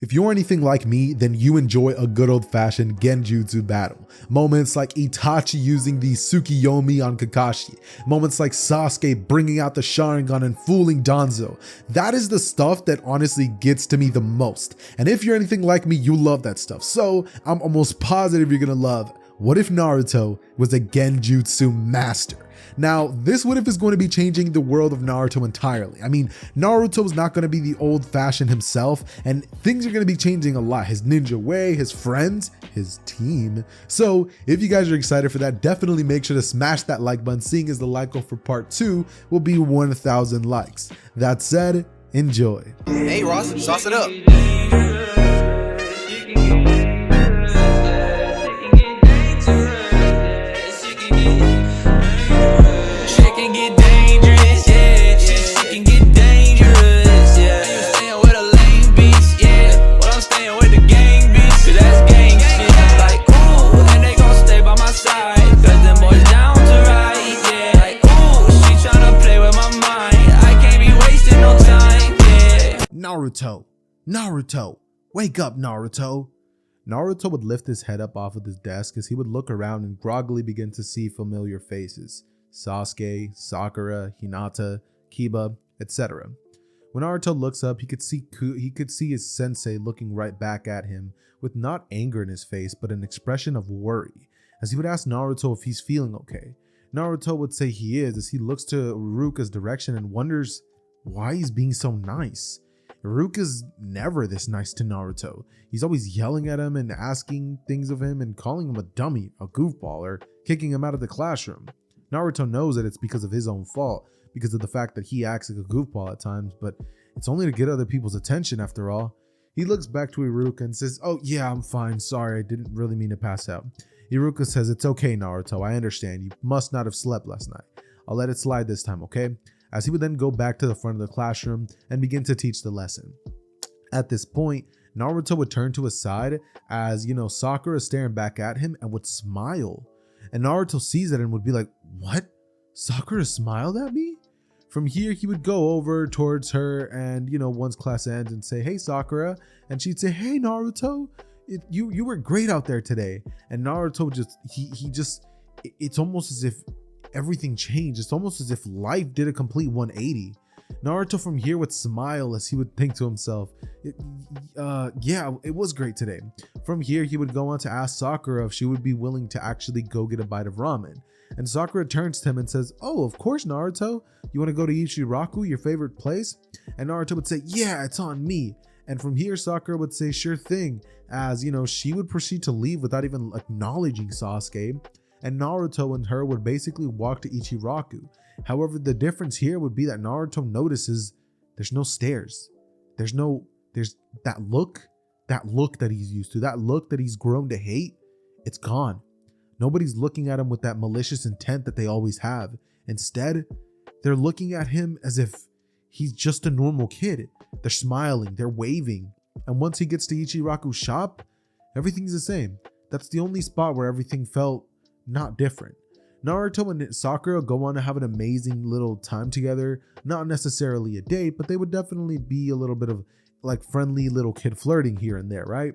If you're anything like me, then you enjoy a good old-fashioned Genjutsu battle. Moments like Itachi using the Tsukiyomi on Kakashi. Moments like Sasuke bringing out the Sharingan and fooling Danzo. That is the stuff that honestly gets to me the most. And if you're anything like me, you love that stuff. So I'm almost positive you're gonna love What If Naruto Was a Genjutsu Master? Now, this what if is going to be changing the world of Naruto entirely. I mean, Naruto is not going to be the old-fashioned himself, and things are going to be changing a lot. His ninja way, his friends, his team. So if you guys are excited for that, definitely make sure to smash that like button, seeing as the like goal for part 2 will be 1,000 likes. That said, enjoy. Hey Ross, sauce it up. Naruto, wake up, Naruto. Naruto would lift his head up off of his desk as he would look around and groggily begin to see familiar faces. Sasuke, Sakura, Hinata, Kiba, etc. When Naruto looks up, he could see his sensei looking right back at him with not anger in his face, but an expression of worry, as he would ask Naruto if he's feeling okay. Naruto would say he is, as he looks to Iruka's direction and wonders why he's being so nice. Iruka's never this nice to Naruto. He's always yelling at him and asking things of him and calling him a dummy, a goofball, or kicking him out of the classroom. Naruto knows that it's because of his own fault, because of the fact that he acts like a goofball at times, but it's only to get other people's attention after all. He looks back to Iruka and says, "Oh yeah, I'm fine, sorry, I didn't really mean to pass out." Iruka says, "It's okay, Naruto, I understand. You must not have slept last night. I'll let it slide this time, okay?" As he would then go back to the front of the classroom and begin to teach the lesson. At this point, Naruto would turn to his side as, Sakura is staring back at him and would smile. And Naruto sees it and would be like, "What? Sakura smiled at me?" From here, he would go over towards her and, once class ends and say, "Hey, Sakura." And she'd say, "Hey, Naruto, you were great out there today." And Naruto it's almost as if everything changed. It's almost as if life did a complete 180. Naruto from here would smile as he would think to himself, yeah, it was great today. From here, he would go on to ask Sakura if she would be willing to actually go get a bite of ramen. And Sakura turns to him and says, "Oh, of course, Naruto. You want to go to Ichiraku, your favorite place?" And Naruto would say, "Yeah, it's on me." And from here, Sakura would say, "Sure thing," as, she would proceed to leave without even acknowledging Sasuke. And Naruto and her would basically walk to Ichiraku. However, the difference here would be that Naruto notices there's no stairs. There's that look that he's used to, that look that he's grown to hate. It's gone. Nobody's looking at him with that malicious intent that they always have. Instead, they're looking at him as if he's just a normal kid. They're smiling, they're waving. And once he gets to Ichiraku's shop, everything's the same. That's the only spot where everything felt not different. Naruto and Sakura go on to have an amazing little time together. Not necessarily a date, but they would definitely be a little bit of friendly little kid flirting here and there, right?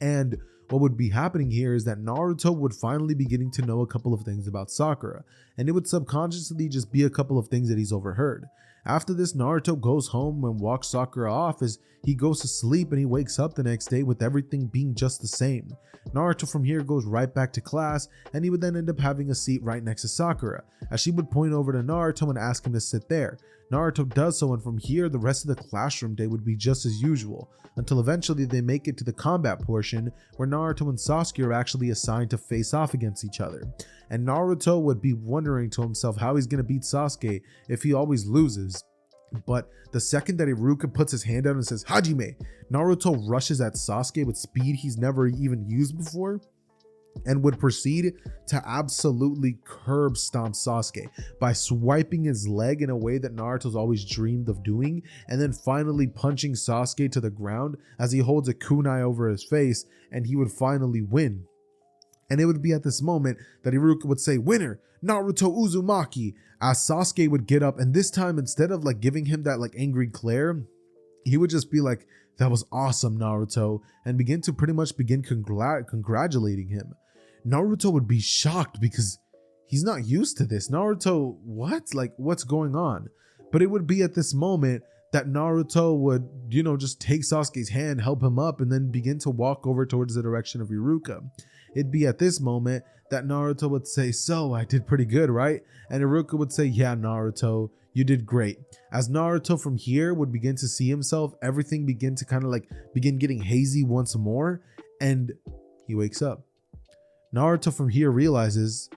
And what would be happening here is that Naruto would finally be getting to know a couple of things about Sakura, and it would subconsciously just be a couple of things that he's overheard. After this, Naruto goes home and walks Sakura off as he goes to sleep, and he wakes up the next day with everything being just the same. Naruto from here goes right back to class, and he would then end up having a seat right next to Sakura, as she would point over to Naruto and ask him to sit there. Naruto does so, and from here the rest of the classroom day would be just as usual, until eventually they make it to the combat portion where Naruto and Sasuke are actually assigned to face off against each other. And Naruto would be wondering to himself how he's going to beat Sasuke if he always loses. But the second that Iruka puts his hand out and says, "Hajime," Naruto rushes at Sasuke with speed he's never even used before, and would proceed to absolutely curb stomp Sasuke by swiping his leg in a way that Naruto's always dreamed of doing, and then finally punching Sasuke to the ground as he holds a kunai over his face, and he would finally win. And it would be at this moment that Iruka would say, "Winner, Naruto Uzumaki," as Sasuke would get up, and this time instead of giving him that angry glare, he would just be like, "That was awesome, Naruto," and begin congratulating him. Naruto would be shocked because he's not used to this. Naruto, what? Like, what's going on? But it would be at this moment that Naruto would, just take Sasuke's hand, help him up, and then begin to walk over towards the direction of Iruka. It'd be at this moment that Naruto would say, "So, I did pretty good, right?" And Iruka would say, "Yeah, Naruto, you did great." As Naruto from here would begin to see himself, everything begin to kind of like begin getting hazy once more, and he wakes up. Naruto from here realizes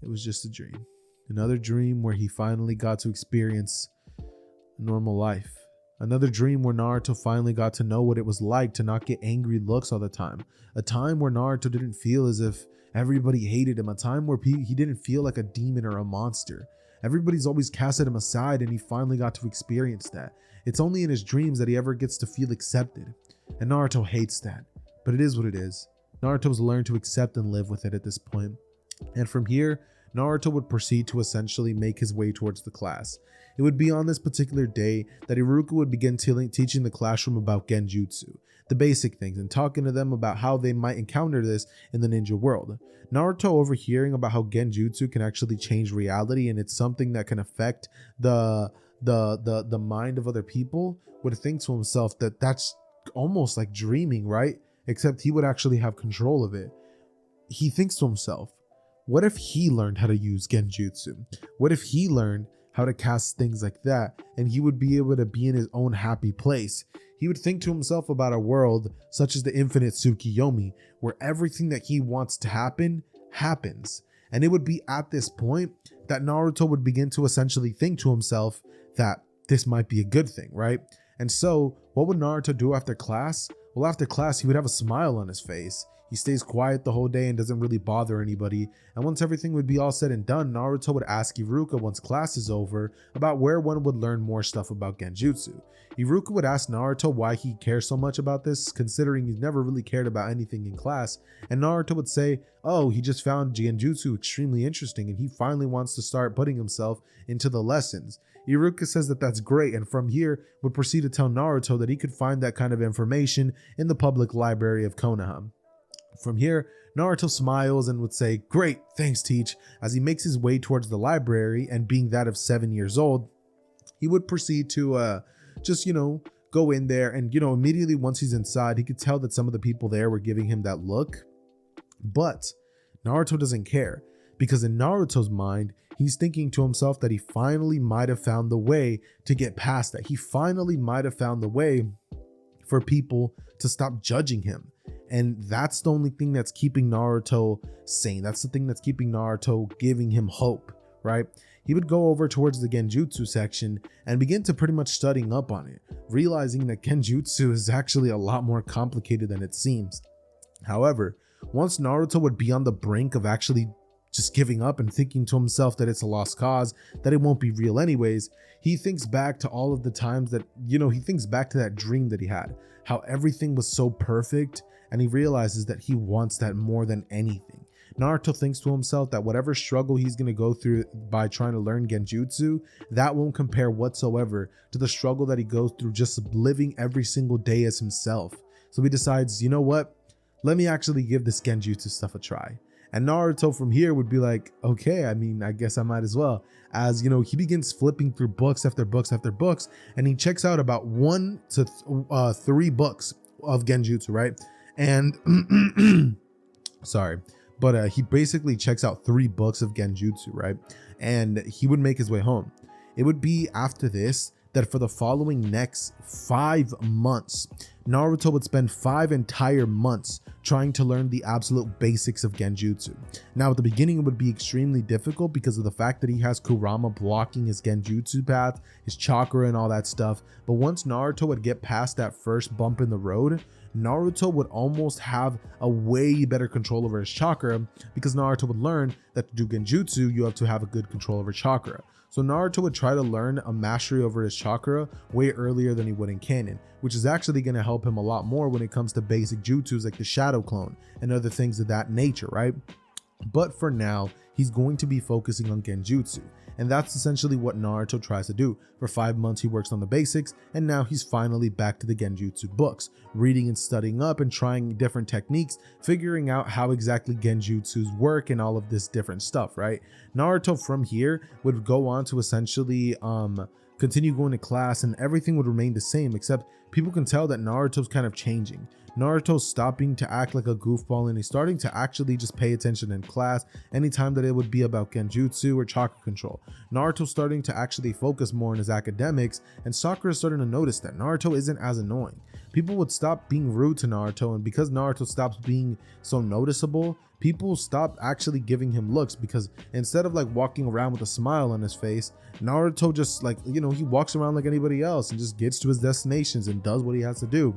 it was just a dream. Another dream where he finally got to experience a normal life. Another dream where Naruto finally got to know what it was like to not get angry looks all the time. A time where Naruto didn't feel as if everybody hated him. A time where he didn't feel like a demon or a monster. Everybody's always casted him aside, and he finally got to experience that. It's only in his dreams that he ever gets to feel accepted. And Naruto hates that. But it is what it is. Naruto's learned to accept and live with it at this point. And from here, Naruto would proceed to essentially make his way towards the class. It would be on this particular day that Iruka would begin teaching the classroom about Genjutsu, the basic things, and talking to them about how they might encounter this in the ninja world. Naruto, overhearing about how Genjutsu can actually change reality and it's something that can affect the mind of other people, would think to himself that that's almost like dreaming, right? Except he would actually have control of it. He thinks to himself, what if he learned how to use Genjutsu? What if he learned how to cast things like that, and he would be able to be in his own happy place? He would think to himself about a world such as the infinite Tsukiyomi, where everything that he wants to happen, happens. And it would be at this point that Naruto would begin to essentially think to himself that this might be a good thing, right? And so what would Naruto do after class? Well, after class, he would have a smile on his face. He stays quiet the whole day and doesn't really bother anybody. And once everything would be all said and done, Naruto would ask Iruka, once class is over, about where one would learn more stuff about Genjutsu. Iruka would ask Naruto why he cares so much about this, considering he's never really cared about anything in class. And Naruto would say, oh, he just found Genjutsu extremely interesting and he finally wants to start putting himself into the lessons. Iruka says that that's great, and from here would proceed to tell Naruto that he could find that kind of information in the public library of Konoha. From here, Naruto smiles and would say, great, thanks Teach. As he makes his way towards the library, and being that of 7 years old, he would proceed to go in there, and immediately once he's inside, he could tell that some of the people there were giving him that look. But Naruto doesn't care, because in Naruto's mind, he's thinking to himself that he finally might have found the way to get past that. He finally might have found the way for people to stop judging him. And that's the only thing that's keeping Naruto sane. That's the thing that's keeping Naruto, giving him hope, right? He would go over towards the Genjutsu section and begin to pretty much studying up on it, realizing that Genjutsu is actually a lot more complicated than it seems. However, once Naruto would be on the brink of actually just giving up and thinking to himself that it's a lost cause, that it won't be real anyways, he thinks back to all of the times that, he thinks back to that dream that he had, how everything was so perfect, and he realizes that he wants that more than anything. Naruto thinks to himself that whatever struggle he's going to go through by trying to learn Genjutsu, that won't compare whatsoever to the struggle that he goes through just living every single day as himself. So he decides, you know what? Let me actually give this Genjutsu stuff a try. And Naruto from here would be like, okay, I guess I might as well. As he begins flipping through books after books after books, and he checks out about 1 to 3 books of Genjutsu, right? And sorry, but he basically checks out 3 books of Genjutsu, right? And he would make his way home. It would be after this that for the following next 5 months, Naruto would spend 5 entire months trying to learn the absolute basics of Genjutsu. Now at the beginning it would be extremely difficult because of the fact that he has Kurama blocking his Genjutsu path, his chakra and all that stuff. But once Naruto would get past that first bump in the road, Naruto would almost have a way better control over his chakra, because Naruto would learn that to do Genjutsu, you have to have a good control over chakra. So Naruto would try to learn a mastery over his chakra way earlier than he would in canon, which is actually going to help him a lot more when it comes to basic jutsus like the shadow clone and other things of that nature, right? But for now, he's going to be focusing on Genjutsu. And that's essentially what Naruto tries to do. For 5 months he works on the basics, and now he's finally back to the Genjutsu books, reading and studying up and trying different techniques, figuring out how exactly Genjutsus work and all of this different stuff, right? Naruto from here would go on to essentially continue going to class, and everything would remain the same, except people can tell that Naruto's kind of changing. Naruto's stopping to act like a goofball, and he's starting to actually just pay attention in class anytime that it would be about Genjutsu or chakra control. Naruto's starting to actually focus more on his academics, and Sakura's starting to notice that Naruto isn't as annoying. People would stop being rude to Naruto, and because Naruto stops being so noticeable, people stop actually giving him looks, because instead of like walking around with a smile on his face, Naruto just like, you know, he walks around like anybody else and just gets to his destinations and does what he has to do.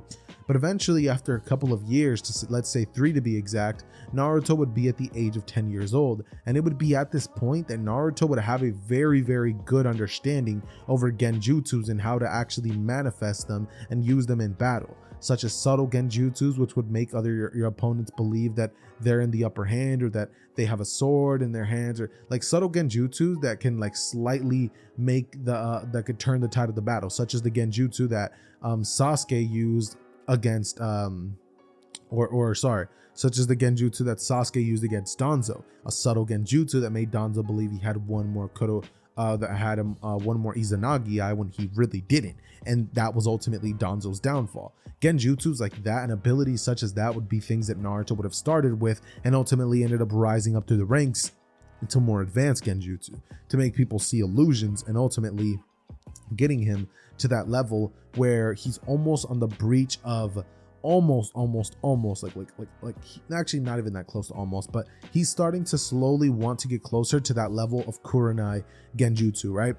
But eventually, after a couple of years, let's say 3 to be exact, Naruto would be at the age of 10 years old, and it would be at this point that Naruto would have a very, very good understanding over Genjutsus and how to actually manifest them and use them in battle, such as subtle Genjutsus, which would make your opponents believe that they're in the upper hand, or that they have a sword in their hands, or like subtle Genjutsus that can like slightly make that could turn the tide of the battle, such as the Genjutsu that Sasuke used against such as the Genjutsu that Sasuke used against Danzo, a subtle Genjutsu that made Danzo believe he had one more that had him one more Izanagi eye when he really didn't, and that was ultimately Danzo's downfall. Genjutsus like that and abilities such as that would be things that Naruto would have started with and ultimately ended up rising up through the ranks into more advanced Genjutsu to make people see illusions, and ultimately getting him to that level where he's almost on the breach of almost actually not even that close to almost, but he's starting to slowly want to get closer to that level of Kurenai Genjutsu, right?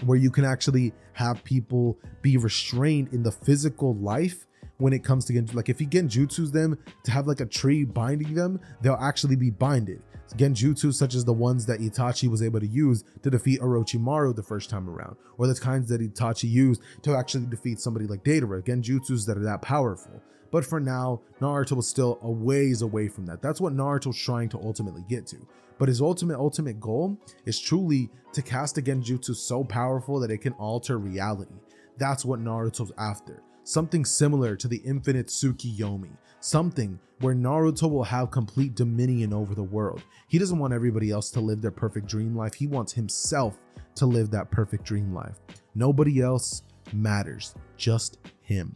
Where you can actually have people be restrained in the physical life when it comes to Genjutsu. Like if you Genjutsus them to have like a tree binding them, they'll actually be binded. Genjutsu such as the ones that Itachi was able to use to defeat Orochimaru the first time around, or the kinds that Itachi used to actually defeat somebody like Deidara, Genjutsus that are that powerful. But for now, Naruto was still a ways away from that. That's what Naruto's trying to ultimately get to. But his ultimate goal is truly to cast a Genjutsu so powerful that it can alter reality. That's what Naruto's after. Something similar to the infinite Tsukiyomi. Something where Naruto will have complete dominion over the world. He doesn't want everybody else to live their perfect dream life. He wants himself to live that perfect dream life. Nobody else matters, just him.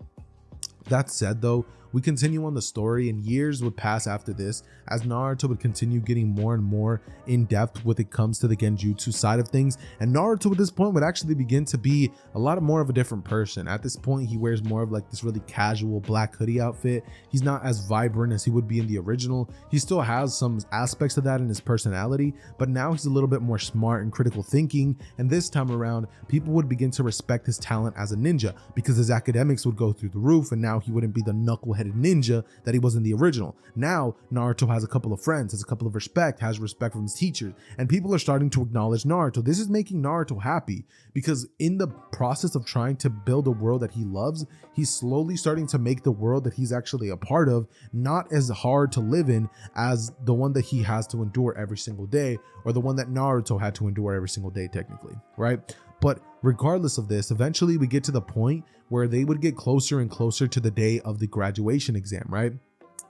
That said though, we continue on the story, and years would pass after this as Naruto would continue getting more and more in depth when it comes to the Genjutsu side of things, and Naruto at this point would actually begin to be a lot more of a different person. At this point he wears more of like this really casual black hoodie outfit. He's not as vibrant as he would be in the original. He still has some aspects of that in his personality, but now he's a little bit more smart and critical thinking, and this time around people would begin to respect his talent as a ninja because his academics would go through the roof, and now he wouldn't be the knuckleheaded ninja that he was in the original. Now Naruto has a couple of friends, has a couple of respect, has respect from his teachers, and people are starting to acknowledge Naruto. This is making Naruto happy because in the process of trying to build a world that he loves, he's slowly starting to make the world that he's actually a part of not as hard to live in as the one that he has to endure every single day, or the one that Naruto had to endure every single day technically, right? But regardless of this, eventually we get to the point where they would get closer and closer to the day of the graduation exam, right?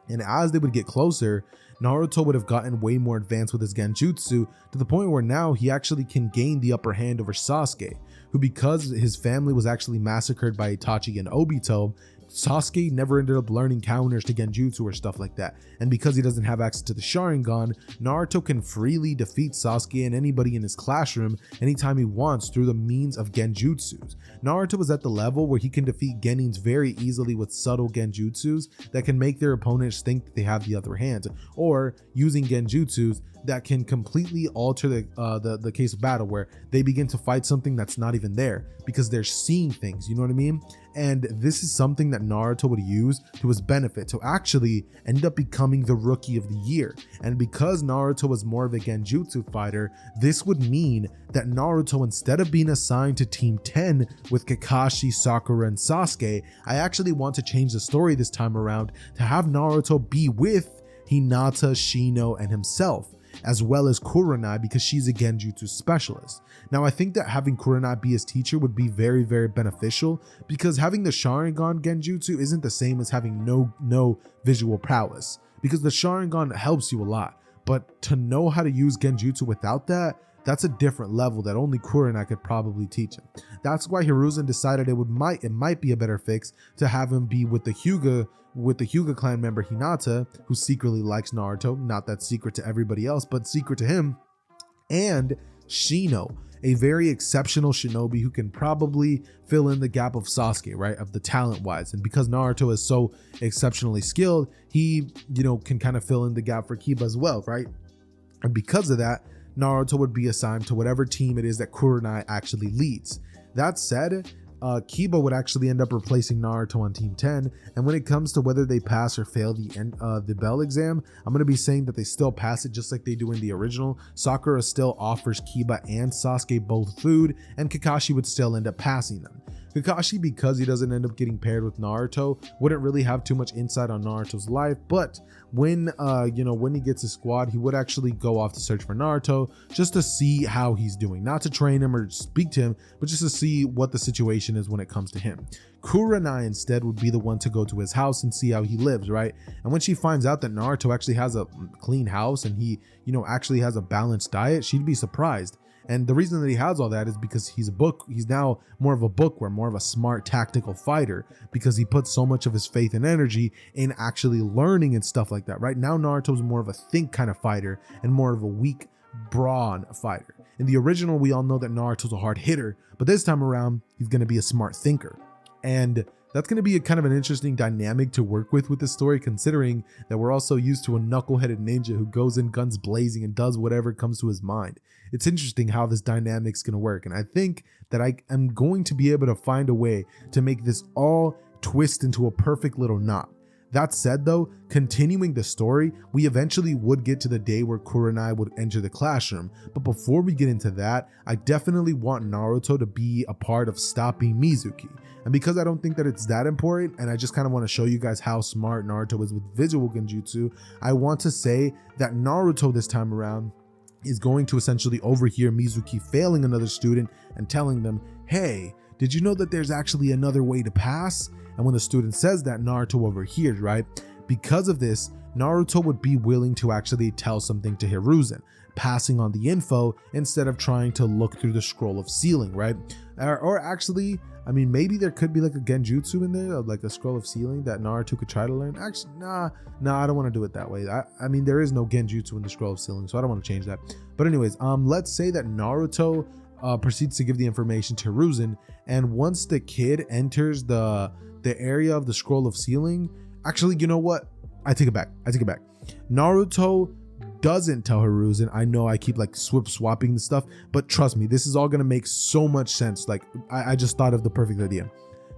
And as they would get closer, Naruto would have gotten way more advanced with his Genjutsu to the point where now he actually can gain the upper hand over Sasuke, who, because his family was actually massacred by Itachi and Obito, Sasuke never ended up learning counters to Genjutsu or stuff like that. And because he doesn't have access to the Sharingan, Naruto can freely defeat Sasuke and anybody in his classroom anytime he wants through the means of Genjutsus. Naruto is at the level where he can defeat Genins very easily with subtle Genjutsus that can make their opponents think that they have the other hand, or using Genjutsus that can completely alter the case of battle, where they begin to fight something that's not even there because they're seeing things, you know what I mean? And this is something that Naruto would use to his benefit to actually end up becoming the rookie of the year. And because Naruto was more of a Genjutsu fighter, this would mean that Naruto, instead of being assigned to Team 10 with Kakashi, Sakura, and Sasuke, I actually want to change the story this time around to have Naruto be with Hinata, Shino, and himself. as well as Kurenai because she's a Genjutsu specialist. Now I think that having Kurenai be his teacher would be very, very beneficial because having the Sharingan Genjutsu isn't the same as having no visual prowess, because the Sharingan helps you a lot, but to know how to use Genjutsu without that, that's a different level that only Kurenai could probably teach him. That's why Hiruzen decided it might be a better fix to have him be with the Hyuga clan member Hinata, who secretly likes Naruto. Not that secret to everybody else, but secret to him. And Shino, a very exceptional shinobi who can probably fill in the gap of Sasuke, right? Of the talent wise. And because Naruto is so exceptionally skilled, he, can kind of fill in the gap for Kiba as well, right? And because of that, Naruto would be assigned to whatever team it is that Kurenai actually leads. That said, Kiba would actually end up replacing Naruto on Team 10, and when it comes to whether they pass or fail the Bell exam, I'm going to be saying that they still pass it just like they do in the original. Sakura still offers Kiba and Sasuke both food, and Kakashi would still end up passing them. Kakashi, because he doesn't end up getting paired with Naruto, wouldn't really have too much insight on Naruto's life, but when he gets his squad, he would actually go off to search for Naruto just to see how he's doing, not to train him or speak to him, but just to see what the situation is when it comes to him. Kurenai instead would be the one to go to his house and see how he lives, right? And when she finds out that Naruto actually has a clean house and he, actually has a balanced diet, she'd be surprised. And the reason that he has all that is because he's now more of a bookworm, more of a smart tactical fighter, because he puts so much of his faith and energy in actually learning and stuff like that. Right now, Naruto's more of a think kind of fighter and more of a weak brawn fighter. In the original, we all know that Naruto's a hard hitter, but this time around, he's going to be a smart thinker. And that's going to be a kind of an interesting dynamic to work with this story, considering that we're also used to a knuckleheaded ninja who goes in guns blazing and does whatever comes to his mind. It's interesting how this dynamic's going to work. And I think that I am going to be able to find a way to make this all twist into a perfect little knot. That said though, continuing the story, we eventually would get to the day where Kurenai would enter the classroom. But before we get into that, I definitely want Naruto to be a part of stopping Mizuki. And because I don't think that it's that important, and I just kind of want to show you guys how smart Naruto is with visual genjutsu, I want to say that Naruto this time around is going to essentially overhear Mizuki failing another student and telling them, hey, did you know that there's actually another way to pass? And when the student says that, Naruto overhears, right? Because of this, Naruto would be willing to actually tell something to Hiruzen, passing on the info instead of trying to look through the scroll of sealing, right? Or actually, I mean, maybe there could be like a genjutsu in there, like a scroll of sealing that Naruto could try to learn. Actually, nah, I don't want to do it that way. I mean, there is no genjutsu in the scroll of sealing, so I don't want to change that. But anyways, let's say that Naruto proceeds to give the information to Hiruzen, and once the kid enters the area of the scroll of sealing, actually, you know what? I take it back. Naruto doesn't tell Hiruzen. I know I keep like swapping the stuff, but trust me, this is all gonna make so much sense. Like I just thought of the perfect idea,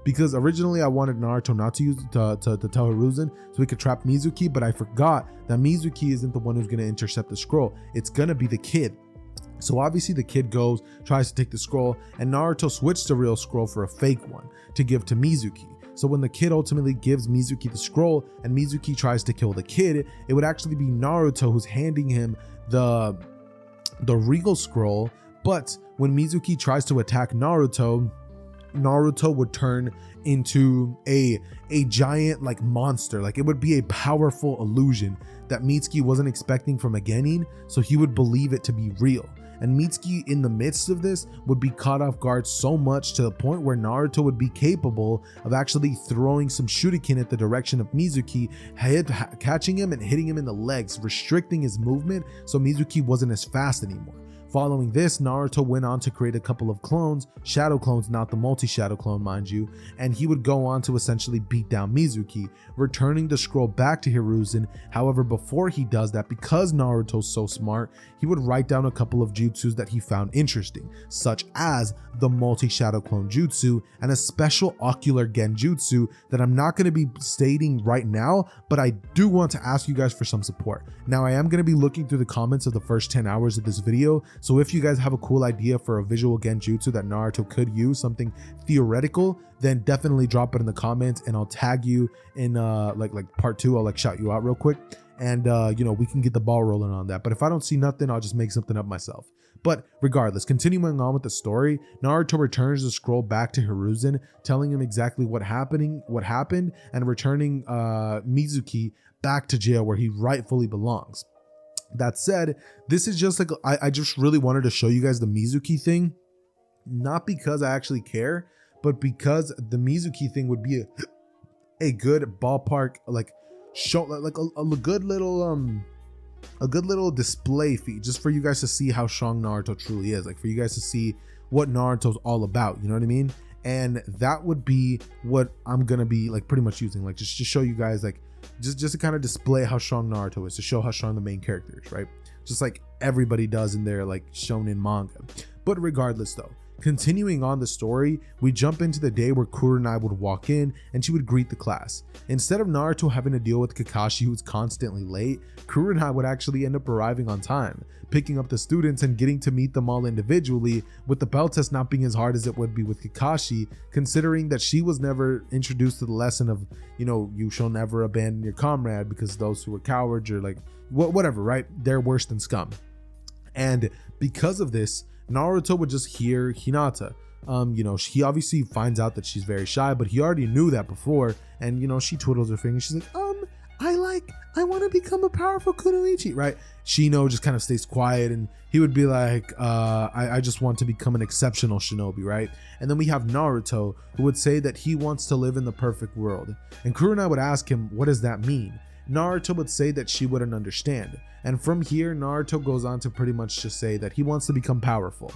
because originally I wanted Naruto not to use to tell Hiruzen so he could trap Mizuki, but I forgot that Mizuki isn't the one who's gonna intercept the scroll. It's gonna be the kid. So obviously the kid goes, tries to take the scroll, and Naruto switched the real scroll for a fake one to give to Mizuki. So when the kid ultimately gives Mizuki the scroll and Mizuki tries to kill the kid, it would actually be Naruto who's handing him the real scroll. But when Mizuki tries to attack Naruto would turn into a giant like monster. Like it would be a powerful illusion that Mitsuki wasn't expecting from a genin, so he would believe it to be real. And Mitsuki in the midst of this would be caught off guard so much to the point where Naruto would be capable of actually throwing some shuriken at the direction of Mizuki, catching him and hitting him in the legs, restricting his movement so Mizuki wasn't as fast anymore. Following this, Naruto went on to create a couple of clones, shadow clones, not the multi-shadow clone, mind you, and he would go on to essentially beat down Mizuki, returning the scroll back to Hiruzen. However, before he does that, because Naruto's so smart, he would write down a couple of jutsus that he found interesting, such as the multi-shadow clone jutsu and a special ocular genjutsu that I'm not going to be stating right now, but I do want to ask you guys for some support. Now, I am going to be looking through the comments of the first 10 hours of this video, so if you guys have a cool idea for a visual genjutsu that Naruto could use, something theoretical, then definitely drop it in the comments and I'll tag you in like part 2. I'll like shout you out real quick. and we can get the ball rolling on that. But if I don't see nothing, I'll just make something up myself. But regardless, continuing on with the story, Naruto returns the scroll back to Hiruzen, telling him exactly what happened, and returning Mizuki back to jail where he rightfully belongs. That said, this is just like, I just really wanted to show you guys the Mizuki thing, not because I actually care, but because the Mizuki thing would be a good ballpark, like show, like a good little display feed, just for you guys to see how strong Naruto truly is, like for you guys to see what Naruto's all about, you know what I mean? And that would be what I'm gonna be like pretty much using, like just to show you guys, like just to kind of display how strong Naruto is, to show how strong the main character is, right? Just like everybody does in their like shonen manga. But regardless though, continuing on the story, we jump into the day where Kurenai would walk in and she would greet the class. Instead of Naruto having to deal with Kakashi, who was constantly late, Kurenai would actually end up arriving on time, picking up the students and getting to meet them all individually, with the bell test not being as hard as it would be with Kakashi, considering that she was never introduced to the lesson of, you shall never abandon your comrade, because those who are cowards or like whatever, right? They're worse than scum. And because of this, Naruto would just hear Hinata. He obviously finds out that she's very shy, but he already knew that before. And, she twiddles her finger. She's like, I want to become a powerful kunoichi, right? Shino just kind of stays quiet, and he would be like, I just want to become an exceptional shinobi, right? And then we have Naruto, who would say that he wants to live in the perfect world. And Kurenai would ask him, what does that mean? Naruto would say that she wouldn't understand. And from here, Naruto goes on to pretty much just say that he wants to become powerful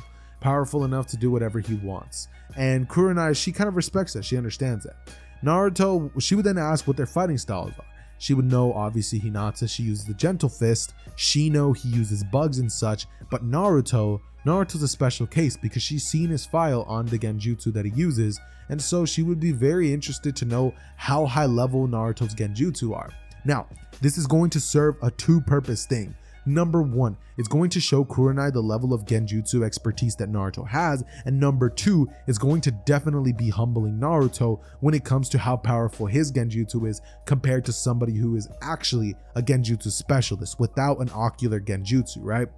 enough to do whatever he wants. And Kurenai, she kind of respects that. She understands that. Naruto, she would then ask what their fighting styles are. She would know, obviously, Hinata, she uses the gentle fist. Shino, he uses bugs and such. But Naruto's a special case because she's seen his file on the Genjutsu that he uses. And so she would be very interested to know how high level Naruto's Genjutsu are. Now, this is going to serve a two-purpose thing. Number one, it's going to show Kurenai the level of Genjutsu expertise that Naruto has, and number two, it's going to definitely be humbling Naruto when it comes to how powerful his Genjutsu is compared to somebody who is actually a Genjutsu specialist without an ocular Genjutsu, right?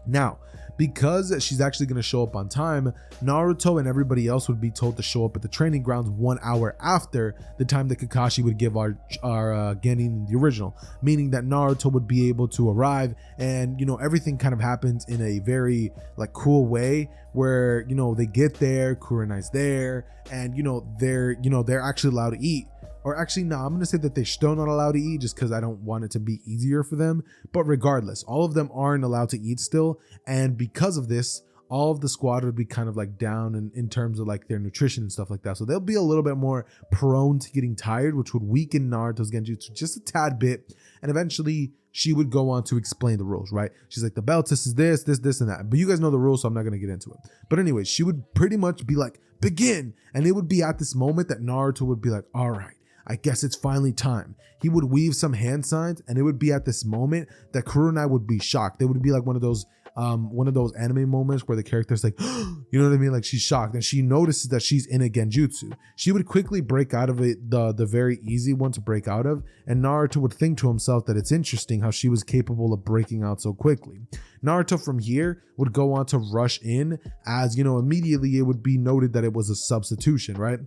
Now, because she's actually going to show up on time, Naruto and everybody else would be told to show up at the training grounds 1 hour after the time that Kakashi would give our Genin the original, meaning that Naruto would be able to arrive, and everything kind of happens in a very like cool way where they get there, Kurenai's there, and they're actually allowed to eat. Or actually, no, I'm going to say that they're still not allowed to eat just because I don't want it to be easier for them. But regardless, all of them aren't allowed to eat still. And because of this, all of the squad would be kind of like down in terms of like their nutrition and stuff like that. So they'll be a little bit more prone to getting tired, which would weaken Naruto's Genjutsu just a tad bit. And eventually, she would go on to explain the rules, right? She's like, the bell test is this, and that. But you guys know the rules, so I'm not going to get into it. But anyway, she would pretty much be like, begin. And it would be at this moment that Naruto would be like, all right, I guess it's finally time. He would weave some hand signs, and it would be at this moment that Kurenai would be shocked. It would be like one of those anime moments where the character's like, you know what I mean? Like she's shocked, and she notices that she's in a Genjutsu. She would quickly break out of it, the very easy one to break out of, and Naruto would think to himself that it's interesting how she was capable of breaking out so quickly. Naruto from here would go on to rush in, as immediately it would be noted that it was a substitution, right?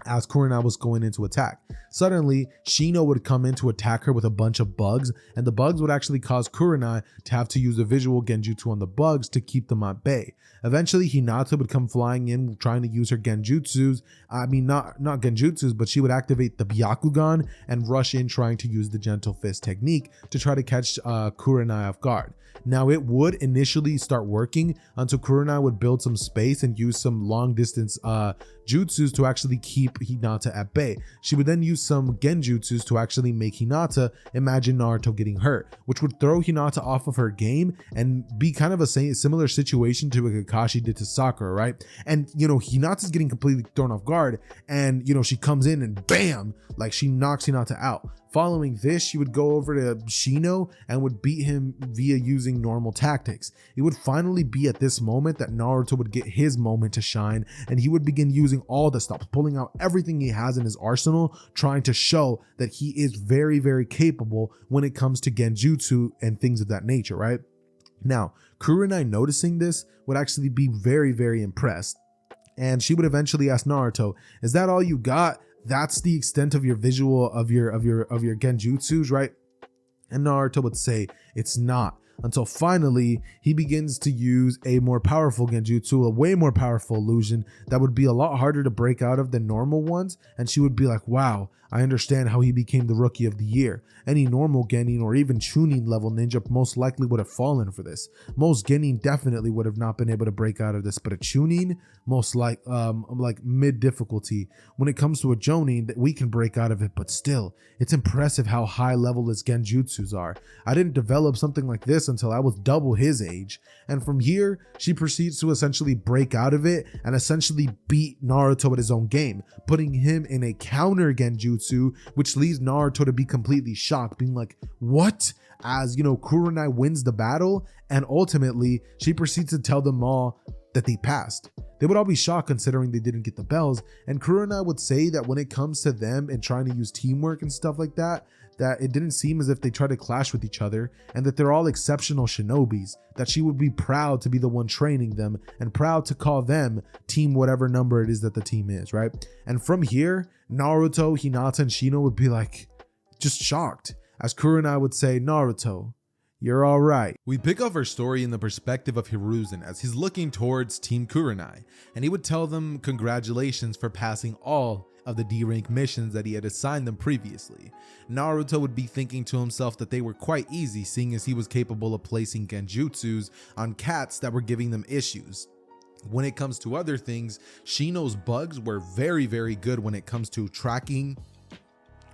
As Kurenai was going in to attack. Suddenly, Shino would come in to attack her with a bunch of bugs, and the bugs would actually cause Kurenai to have to use a visual Genjutsu on the bugs to keep them at bay. Eventually, Hinata would come flying in trying to use her Genjutsus. I mean, not Genjutsus, but she would activate the Byakugan and rush in trying to use the Gentle Fist technique to try to catch Kurenai off guard. Now, it would initially start working until Kurenai would build some space and use some long distance jutsus to actually keep Hinata at bay. She would then use some genjutsus to actually make Hinata imagine Naruto getting hurt, which would throw Hinata off of her game and be kind of a similar situation to what Kakashi did to Sakura, right? And Hinata's getting completely thrown off guard, and she comes in and bam, like she knocks Hinata out. Following this, she would go over to Shino and would beat him via using normal tactics. It would finally be at this moment that Naruto would get his moment to shine, and he would begin using all the stops, pulling out everything he has in his arsenal, trying to show that he is very, very capable when it comes to Genjutsu and things of that nature, right? Now, Kurenai, noticing this, would actually be very, very impressed. And she would eventually ask Naruto, "Is that all you got? That's the extent of your visual of your genjutsus, right?" And Naruto would say, "It's not," until finally he begins to use a more powerful genjutsu, a way more powerful illusion that would be a lot harder to break out of than normal ones. And she would be like, "Wow, I understand how he became the rookie of the year. Any normal genin or even Chunin level ninja most likely would have fallen for this. Most genin definitely would have not been able to break out of this, but a Chunin, most like mid difficulty. When it comes to a Jonin, that we can break out of it, but still, it's impressive how high level his genjutsus are. I didn't develop something like this until I was double his age." And from here, she proceeds to essentially break out of it and essentially beat Naruto at his own game, putting him in a counter genjutsu, which leads Naruto to be completely shocked, being like, "What?" As Kurenai wins the battle, and ultimately she proceeds to tell them all that they passed. They would all be shocked considering they didn't get the bells, and Kurenai would say that when it comes to them and trying to use teamwork and stuff like that, that it didn't seem as if they tried to clash with each other, and that they're all exceptional shinobis, that she would be proud to be the one training them and proud to call them team whatever number it is that the team is, right? And from here, Naruto, Hinata, and Shino would be like just shocked, as Kurenai would say, "Naruto, you're all right." We pick up our story in the perspective of Hiruzen as he's looking towards Team Kurenai, and he would tell them congratulations for passing all of the D-rank missions that he had assigned them previously. Naruto would be thinking to himself that they were quite easy, seeing as he was capable of placing genjutsus on cats that were giving them issues. When it comes to other things, Shino's bugs were very, very good when it comes to tracking,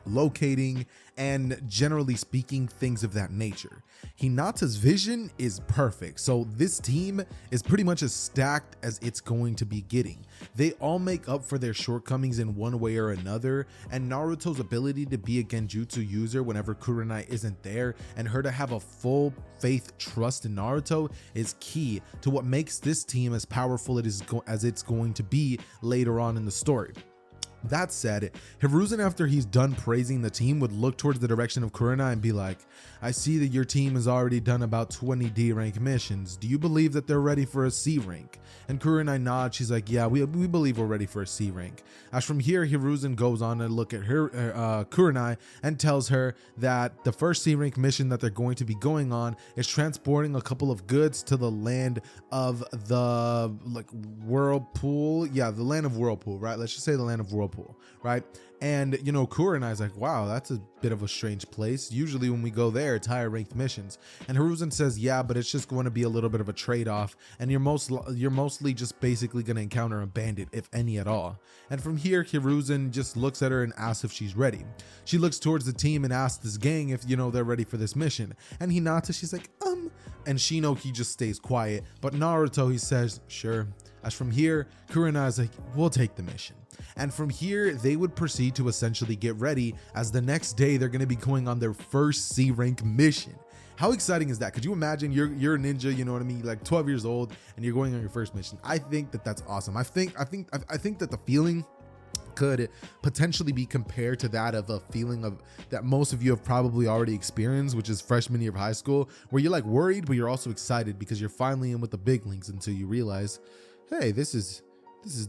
locating, and generally speaking, things of that nature. Hinata's vision is perfect, so this team is pretty much as stacked as it's going to be getting. They all make up for their shortcomings in one way or another, and Naruto's ability to be a genjutsu user whenever Kurenai isn't there, and her to have a full faith trust in Naruto, is key to what makes this team as powerful as it's going to be later on in the story. That said, Hiruzen, after he's done praising the team, would look towards the direction of Kurenai and be like, "I see that your team has already done about 20 D rank missions. Do you believe that they're ready for a C rank?" And Kurenai nods. She's like, "Yeah, we believe we're ready for a C rank." As from here, Hiruzen goes on to look at her Kurenai and tells her that the first C rank mission that they're going to be going on is transporting a couple of goods to the land of the Whirlpool. Yeah, the land of Whirlpool, right? Let's just say the land of Whirlpool, right? And Kurenai's like, "Wow, that's a bit of a strange place. Usually when we go there, it's higher ranked missions." And Hiruzen says, "Yeah, but it's just going to be a little bit of a trade-off, and you're mostly just basically going to encounter a bandit, if any at all." And from here, Hiruzen just looks at her and asks if she's ready. She looks towards the team and asks this gang if they're ready for this mission. And Hinata, she's like, and Shino, he just stays quiet. But Naruto, he says, "Sure." As from here, Kurenai's like, "We'll take the mission." And from here, they would proceed to essentially get ready, as the next day they're going to be going on their first C rank mission. How exciting is that? Could you imagine you're a ninja, you know what I mean, like 12 years old, and you're going on your first mission? I think that's awesome. I think that the feeling could potentially be compared to that of a feeling of that most of you have probably already experienced, which is freshman year of high school, where you're like worried, but you're also excited because you're finally in with the big leagues until you realize, hey, this is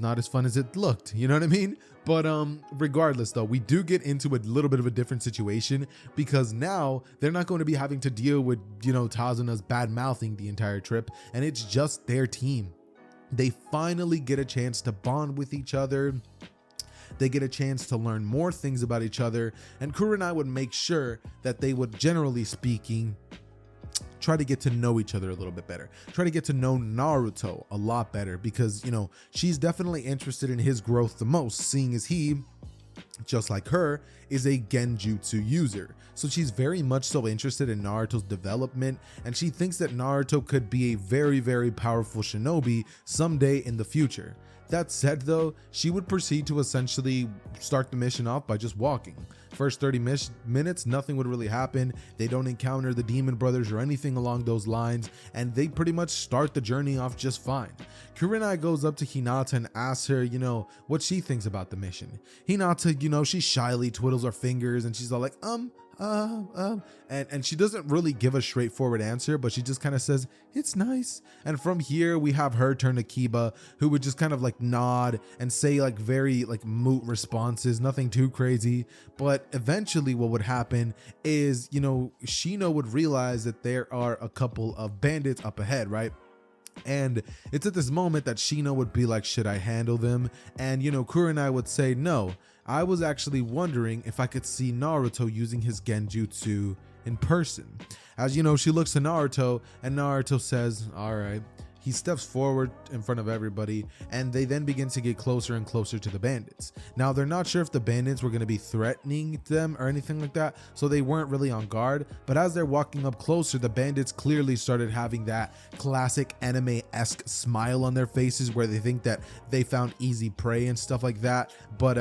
not as fun as it looked, you know what I mean? But regardless though, we do get into a little bit of a different situation, because now they're not going to be having to deal with, Tazuna's bad mouthing the entire trip, and it's just their team. They finally get a chance to bond with each other. They get a chance to learn more things about each other, and Kurenai would make sure that they would, generally speaking, try to get to know each other a little bit better, try to get to know Naruto a lot better, because she's definitely interested in his growth the most, seeing as he, just like her, is a genjutsu user. So she's very much so interested in Naruto's development, and she thinks that Naruto could be a very, very powerful shinobi someday in the future. That said though, she would proceed to essentially start the mission off by just walking. First 30 minutes, nothing would really happen. They don't encounter the demon brothers or anything along those lines, and they pretty much start the journey off just fine. Kurenai goes up to Hinata and asks her, what she thinks about the mission. Hinata, she shyly twiddles her fingers and she's all like, and she doesn't really give a straightforward answer, but she just kind of says, it's nice. And from here, we have her turn to Kiba, who would just kind of like nod and say like very like moot responses, nothing too crazy. But eventually what would happen is, Shino would realize that there are a couple of bandits up ahead, right? And it's at this moment that Shino would be like, should I handle them? And, Kurenai would say, no, I was actually wondering if I could see Naruto using his Genjutsu in person. As she looks to Naruto and Naruto says, all right. He steps forward in front of everybody, and they then begin to get closer and closer to the bandits. Now, they're not sure if the bandits were going to be threatening them or anything like that, so they weren't really on guard. But as they're walking up closer, the bandits clearly started having that classic anime-esque smile on their faces where they think that they found easy prey and stuff like that. But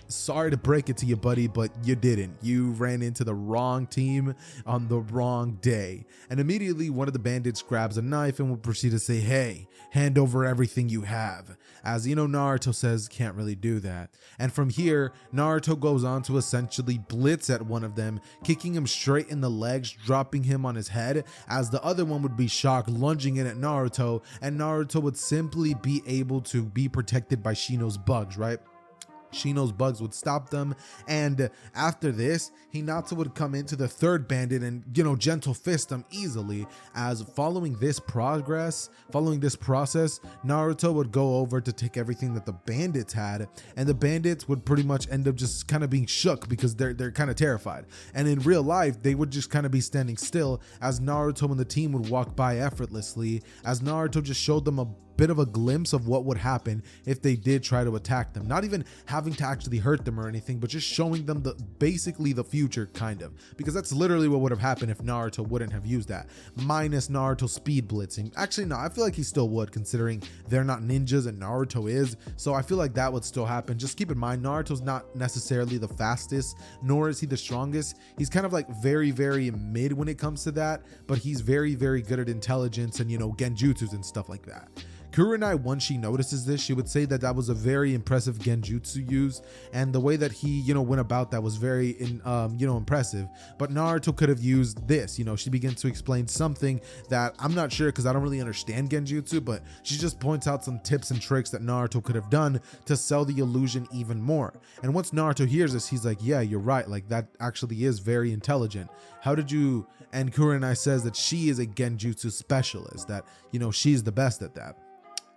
sorry to break it to you, buddy, but you didn't. You ran into the wrong team on the wrong day. And immediately, one of the bandits grabs a knife and will proceed to say, hey, hand over everything you have. As Naruto says, can't really do that. And from here, Naruto goes on to essentially blitz at one of them, kicking him straight in the legs, dropping him on his head, as the other one would be shocked, lunging in at Naruto, and Naruto would simply be able to be protected by Shino's bugs, right? Shino's bugs would stop them, and after this, Hinata would come into the third bandit and, gentle fist him easily. As following this process, Naruto would go over to take everything that the bandits had, and the bandits would pretty much end up just kind of being shook because they're kind of terrified. And in real life, they would just kind of be standing still as Naruto and the team would walk by effortlessly, as Naruto just showed them a bit of a glimpse of what would happen if they did try to attack them, not even having to actually hurt them or anything, but just showing them basically the future, kind of, because that's literally what would have happened if Naruto wouldn't have used that, minus Naruto speed blitzing. Actually, no, I feel like he still would, considering they're not ninjas and Naruto is, so I feel like that would still happen. Just keep in mind, Naruto's not necessarily the fastest, nor is he the strongest. He's kind of like very, very mid when it comes to that, but he's very, very good at intelligence and, genjutsus and stuff like that. Kurenai, once she notices this, she would say that that was a very impressive genjutsu use, and the way that he, went about that was very, impressive. But Naruto could have used this. She begins to explain something that I'm not sure because I don't really understand genjutsu, but she just points out some tips and tricks that Naruto could have done to sell the illusion even more. And once Naruto hears this, he's like, yeah, you're right. Like, that actually is very intelligent. How did you? And Kurenai says that she is a genjutsu specialist, that, she's the best at that.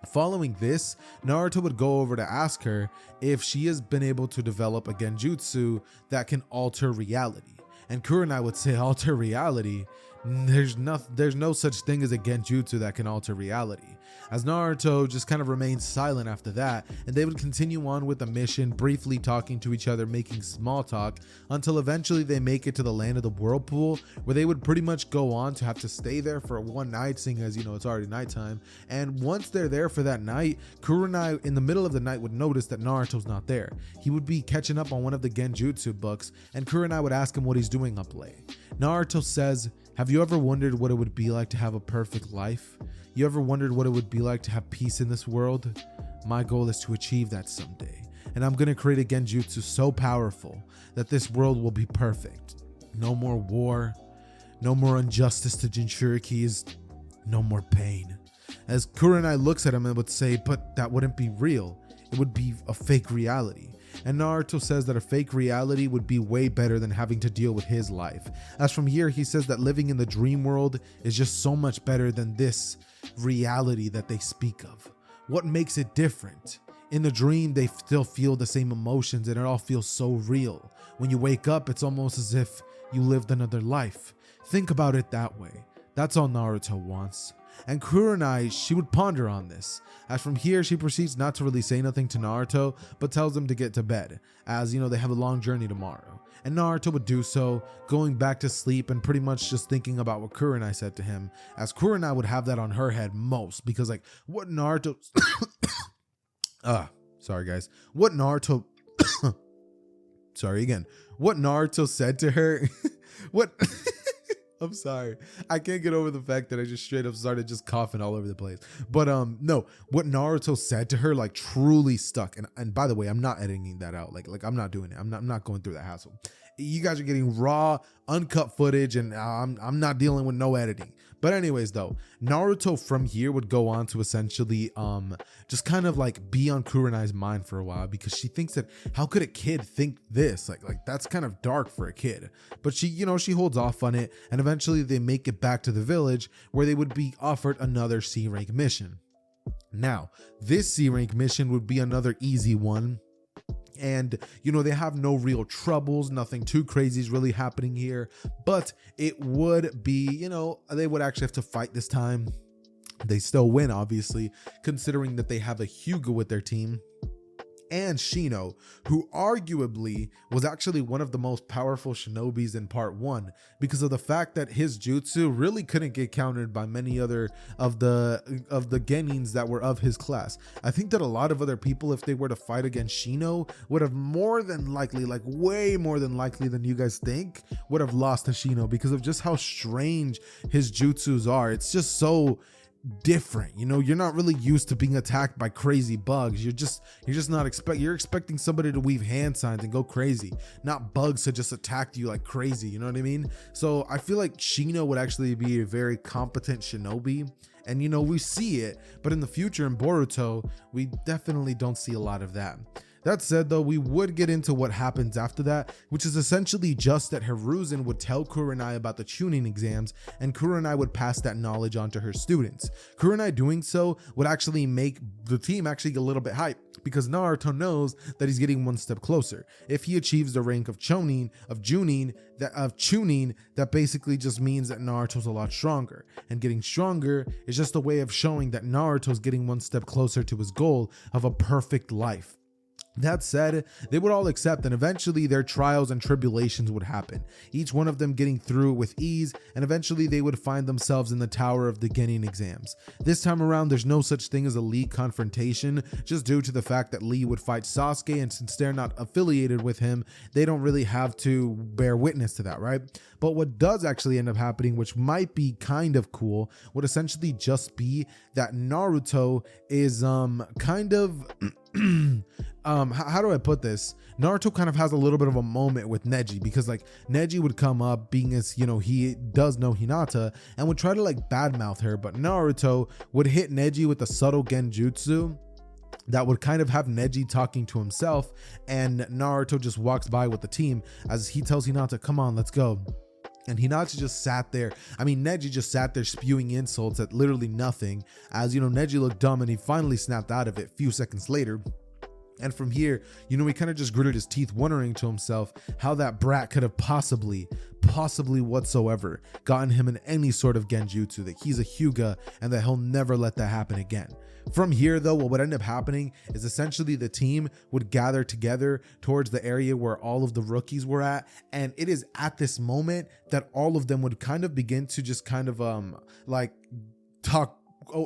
Following this, Naruto would go over to ask her if she has been able to develop a genjutsu that can alter reality. And Kurenai would say, alter reality? There's no such thing as a genjutsu that can alter reality. As Naruto just kind of remains silent after that, and they would continue on with the mission, briefly talking to each other, making small talk, until eventually they make it to the land of the whirlpool, where they would pretty much go on to have to stay there for one night, seeing as, it's already nighttime. And once they're there for that night, Kurenai in the middle of the night would notice that Naruto's not there. He would be catching up on one of the genjutsu books, and Kurenai would ask him what he's doing up late. Naruto says, have you ever wondered what it would be like to have a perfect life? You ever wondered what it would be like to have peace in this world? My goal is to achieve that someday, and I'm gonna create a genjutsu so powerful that this world will be perfect. No more war, no more injustice to Jinchurikis, no more pain. As Kurenai looks at him and would say, but that wouldn't be real. It would be a fake reality. And Naruto says that a fake reality would be way better than having to deal with his life. As from here, he says that living in the dream world is just so much better than this reality that they speak of. What makes it different? In the dream, they still feel the same emotions and it all feels so real. When you wake up, it's almost as if you lived another life. Think about it that way. That's all Naruto wants. And Kurenai, she would ponder on this. As from here, she proceeds not to really say nothing to Naruto, but tells him to get to bed, as they have a long journey tomorrow. And Naruto would do so, going back to sleep and pretty much just thinking about what Kurenai said to him, as Kurenai would have that on her head most, because like what Naruto sorry guys, what Naruto sorry again, what Naruto said to her, what, I'm sorry, I can't get over the fact that I just straight up started just coughing all over the place. But no, what Naruto said to her like truly stuck. And by the way, I'm not editing that out. Like I'm not doing it. I'm not going through that hassle. You guys are getting raw, uncut footage, and I'm not dealing with no editing. But anyways, though, Naruto from here would go on to essentially just kind of like be on Kurenai's mind for a while, because she thinks that how could a kid think this? Like that's kind of dark for a kid. But she, you know, she holds off on it, and eventually they make it back to the village where they would be offered another C rank mission. Now, this C rank mission would be another easy one. And, you know, they have no real troubles. Nothing too crazy is really happening here. But it would be, you know, they would actually have to fight this time. They still win, obviously, considering that they have a Hyuga with their team. And Shino, who arguably was actually one of the most powerful shinobis in part 1, because of the fact that his jutsu really couldn't get countered by many other of the genins that were of his class. I think that a lot of other people, if they were to fight against Shino, would have more than likely, like way more than likely than you guys think, would have lost to Shino because of just how strange his jutsus are. It's just so different, you know. You're not really used to being attacked by crazy bugs. You're just not you're expecting somebody to weave hand signs and go crazy, not bugs to just attack you like crazy, you know what I mean? So I feel like Shino would actually be a very competent shinobi, and you know, we see it, but in the future in Boruto we definitely don't see a lot of that. That said, though, we would get into what happens after that, which is essentially just that Hiruzen would tell Kurenai about the Chunin exams, and Kurenai would pass that knowledge on to her students. Kurenai doing so would actually make the team actually get a little bit hyped, because Naruto knows that he's getting one step closer. If he achieves the rank of Chunin, that basically just means that Naruto's a lot stronger, and getting stronger is just a way of showing that Naruto's getting one step closer to his goal of a perfect life. That said, they would all accept, and eventually their trials and tribulations would happen, each one of them getting through with ease, and eventually they would find themselves in the tower of the Genin exams. This time around, there's no such thing as a Lee confrontation, just due to the fact that Lee would fight Sasuke, and since they're not affiliated with him, they don't really have to bear witness to that, right? But what does actually end up happening, which might be kind of cool, would essentially just be that Naruto is kind of how do I put this? Naruto kind of has a little bit of a moment with Neji, because like Neji would come up, being as, you know, he does know Hinata, and would try to like badmouth her, but Naruto would hit Neji with a subtle genjutsu that would kind of have Neji talking to himself, and Naruto just walks by with the team as he tells Hinata, come on, let's go. And Hinata just sat there. I mean, Neji just sat there spewing insults at literally nothing, as, you know, Neji looked dumb, and he finally snapped out of it a few seconds later. And from here, you know, he kind of just gritted his teeth, wondering to himself how that brat could have possibly whatsoever gotten him in any sort of genjutsu, that he's a Hyuga and that he'll never let that happen again. From here, though, what would end up happening is essentially the team would gather together towards the area where all of the rookies were at, and it is at this moment that all of them would kind of begin to just kind of like talk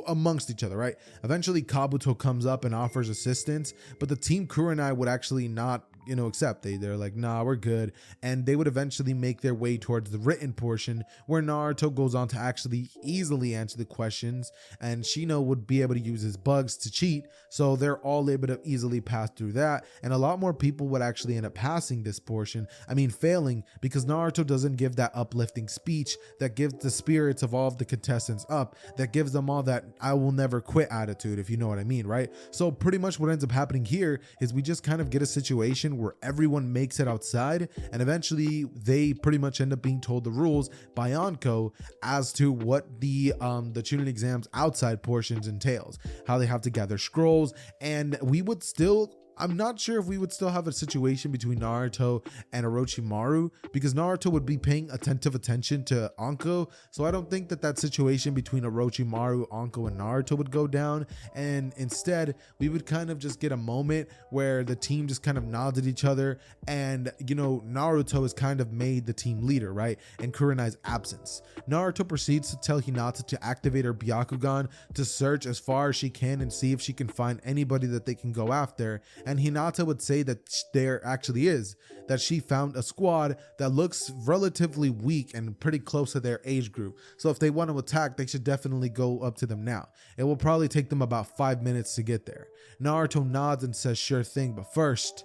amongst each other, right? Eventually Kabuto comes up and offers assistance, but the team Kurenai would actually not, you know, accept. They're like, nah, we're good. And they would eventually make their way towards the written portion, where Naruto goes on to actually easily answer the questions, and Shino would be able to use his bugs to cheat, so they're all able to easily pass through that. And a lot more people would actually end up passing this portion, I mean failing, because Naruto doesn't give that uplifting speech that gives the spirits of all of the contestants up, that gives them all that I will never quit attitude, if you know what I mean, right? So pretty much what ends up happening here is we just kind of get a situation where everyone makes it outside, and eventually they pretty much end up being told the rules by Anko as to what the Chunin exams outside portions entails, how they have to gather scrolls. And we would still, I'm not sure if we would still have a situation between Naruto and Orochimaru, because Naruto would be paying attentive attention to Anko, so I don't think that that situation between Orochimaru, Anko, and Naruto would go down, and instead we would kind of just get a moment where the team just kind of nods at each other, and, you know, Naruto is kind of made the team leader, right, in Kurenai's absence. Naruto proceeds to tell Hinata to activate her Byakugan to search as far as she can and see if she can find anybody that they can go after. And Hinata would say that there actually is, that she found a squad that looks relatively weak and pretty close to their age group. So if they want to attack, they should definitely go up to them now. It will probably take them about 5 minutes to get there. Naruto nods and says sure thing, but first,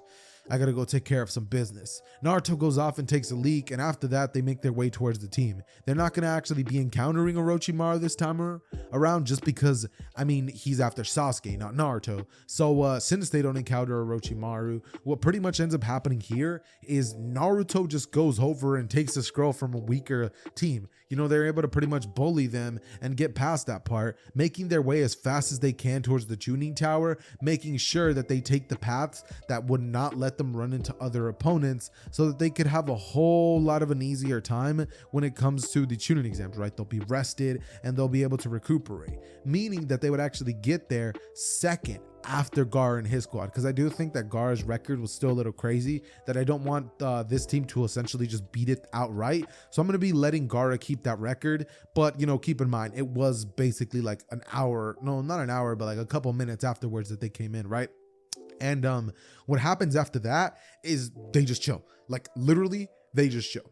I gotta go take care of some business. Naruto goes off and takes a leak, and after that they make their way towards the team. They're not gonna actually be encountering Orochimaru this time around, just because, I mean, he's after Sasuke, not Naruto. So since they don't encounter Orochimaru, what pretty much ends up happening here is Naruto just goes over and takes a scroll from a weaker team. You know, they're able to pretty much bully them and get past that part, making their way as fast as they can towards the Chunin tower, making sure that they take the paths that would not let them run into other opponents, so that they could have a whole lot of an easier time when it comes to the Chunin exams, right? They'll be rested and they'll be able to recuperate, meaning that they would actually get there second after Gaara and his squad, because I do think that Gaara's record was still a little crazy, that I don't want this team to essentially just beat it outright. So I'm going to be letting Gaara keep that record, but you know, keep in mind it was basically like an hour, no, not an hour, but like a couple minutes afterwards that they came in, right? And what happens after that is they just chill, like literally they just chill.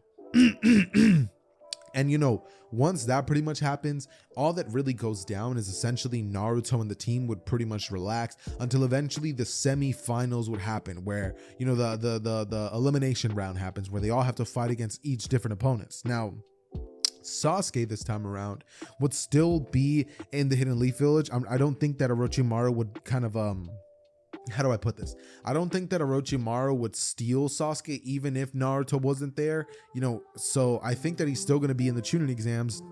And you know, once that pretty much happens, all that really goes down is essentially Naruto and the team would pretty much relax until eventually the semi-finals would happen, where, you know, the elimination round happens, where they all have to fight against each different opponents. Now, Sasuke this time around would still be in the Hidden Leaf Village. I don't think that Orochimaru would kind of how do I put this? I don't think that Orochimaru would steal Sasuke even if Naruto wasn't there, you know, so I think that he's still going to be in the Chunin exams.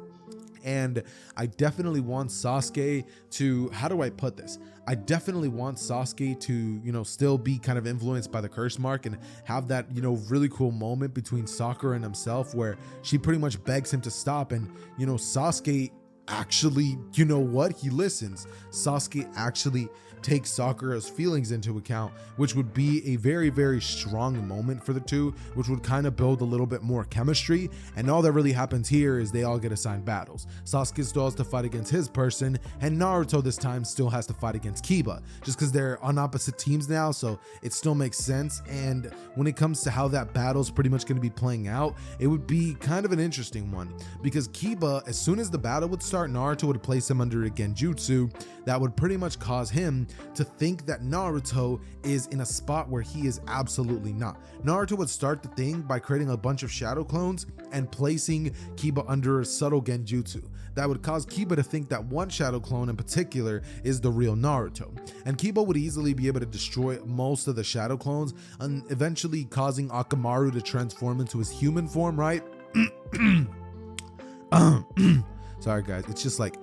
And I definitely want Sasuke to, how do I put this? I definitely want Sasuke to, you know, still be kind of influenced by the curse mark and have that, you know, really cool moment between Sakura and himself where she pretty much begs him to stop. And, you know, Sasuke actually, you know what? He listens. Sasuke actually takes Sakura's feelings into account, which would be a very, very strong moment for the two, which would kind of build a little bit more chemistry. And all that really happens here is they all get assigned battles. Sasuke still has to fight against his person, and Naruto this time still has to fight against Kiba, just because they're on opposite teams now, so it still makes sense. And when it comes to how that battle's pretty much going to be playing out, it would be kind of an interesting one, because Kiba, as soon as the battle would start, Naruto would place him under a Genjutsu that would pretty much cause him to think that Naruto is in a spot where he is absolutely not. Naruto would start the thing by creating a bunch of shadow clones and placing Kiba under a subtle Genjutsu that would cause Kiba to think that one shadow clone in particular is the real Naruto, and Kiba would easily be able to destroy most of the shadow clones and eventually causing Akamaru to transform into his human form, right? Sorry guys, it's just like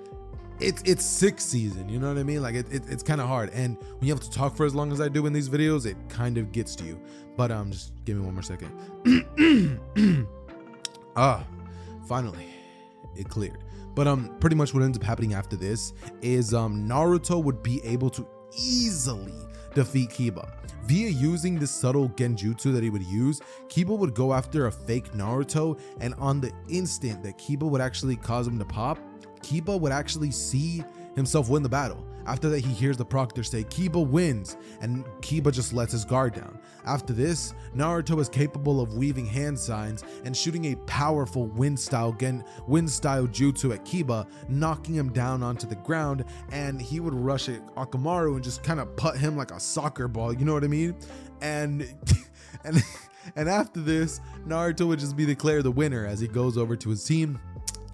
it's sixth season, you know what I mean? Like it's kind of hard, and when you have to talk for as long as I do in these videos, it kind of gets to you. But just give me one more second. Finally it cleared. But pretty much what ends up happening after this is Naruto would be able to easily defeat Kiba via using this subtle Genjutsu that he would use. Kiba would go after a fake Naruto, and on the instant that Kiba would actually cause him to pop, Kiba would actually see himself win the battle. After that, he hears the proctor say Kiba wins, and Kiba just lets his guard down. After this, Naruto is capable of weaving hand signs and shooting a powerful wind style jutsu at Kiba, knocking him down onto the ground, and he would rush at Akamaru and just kind of put him like a soccer ball, you know what I mean? And after this, Naruto would just be declared the winner as he goes over to his team.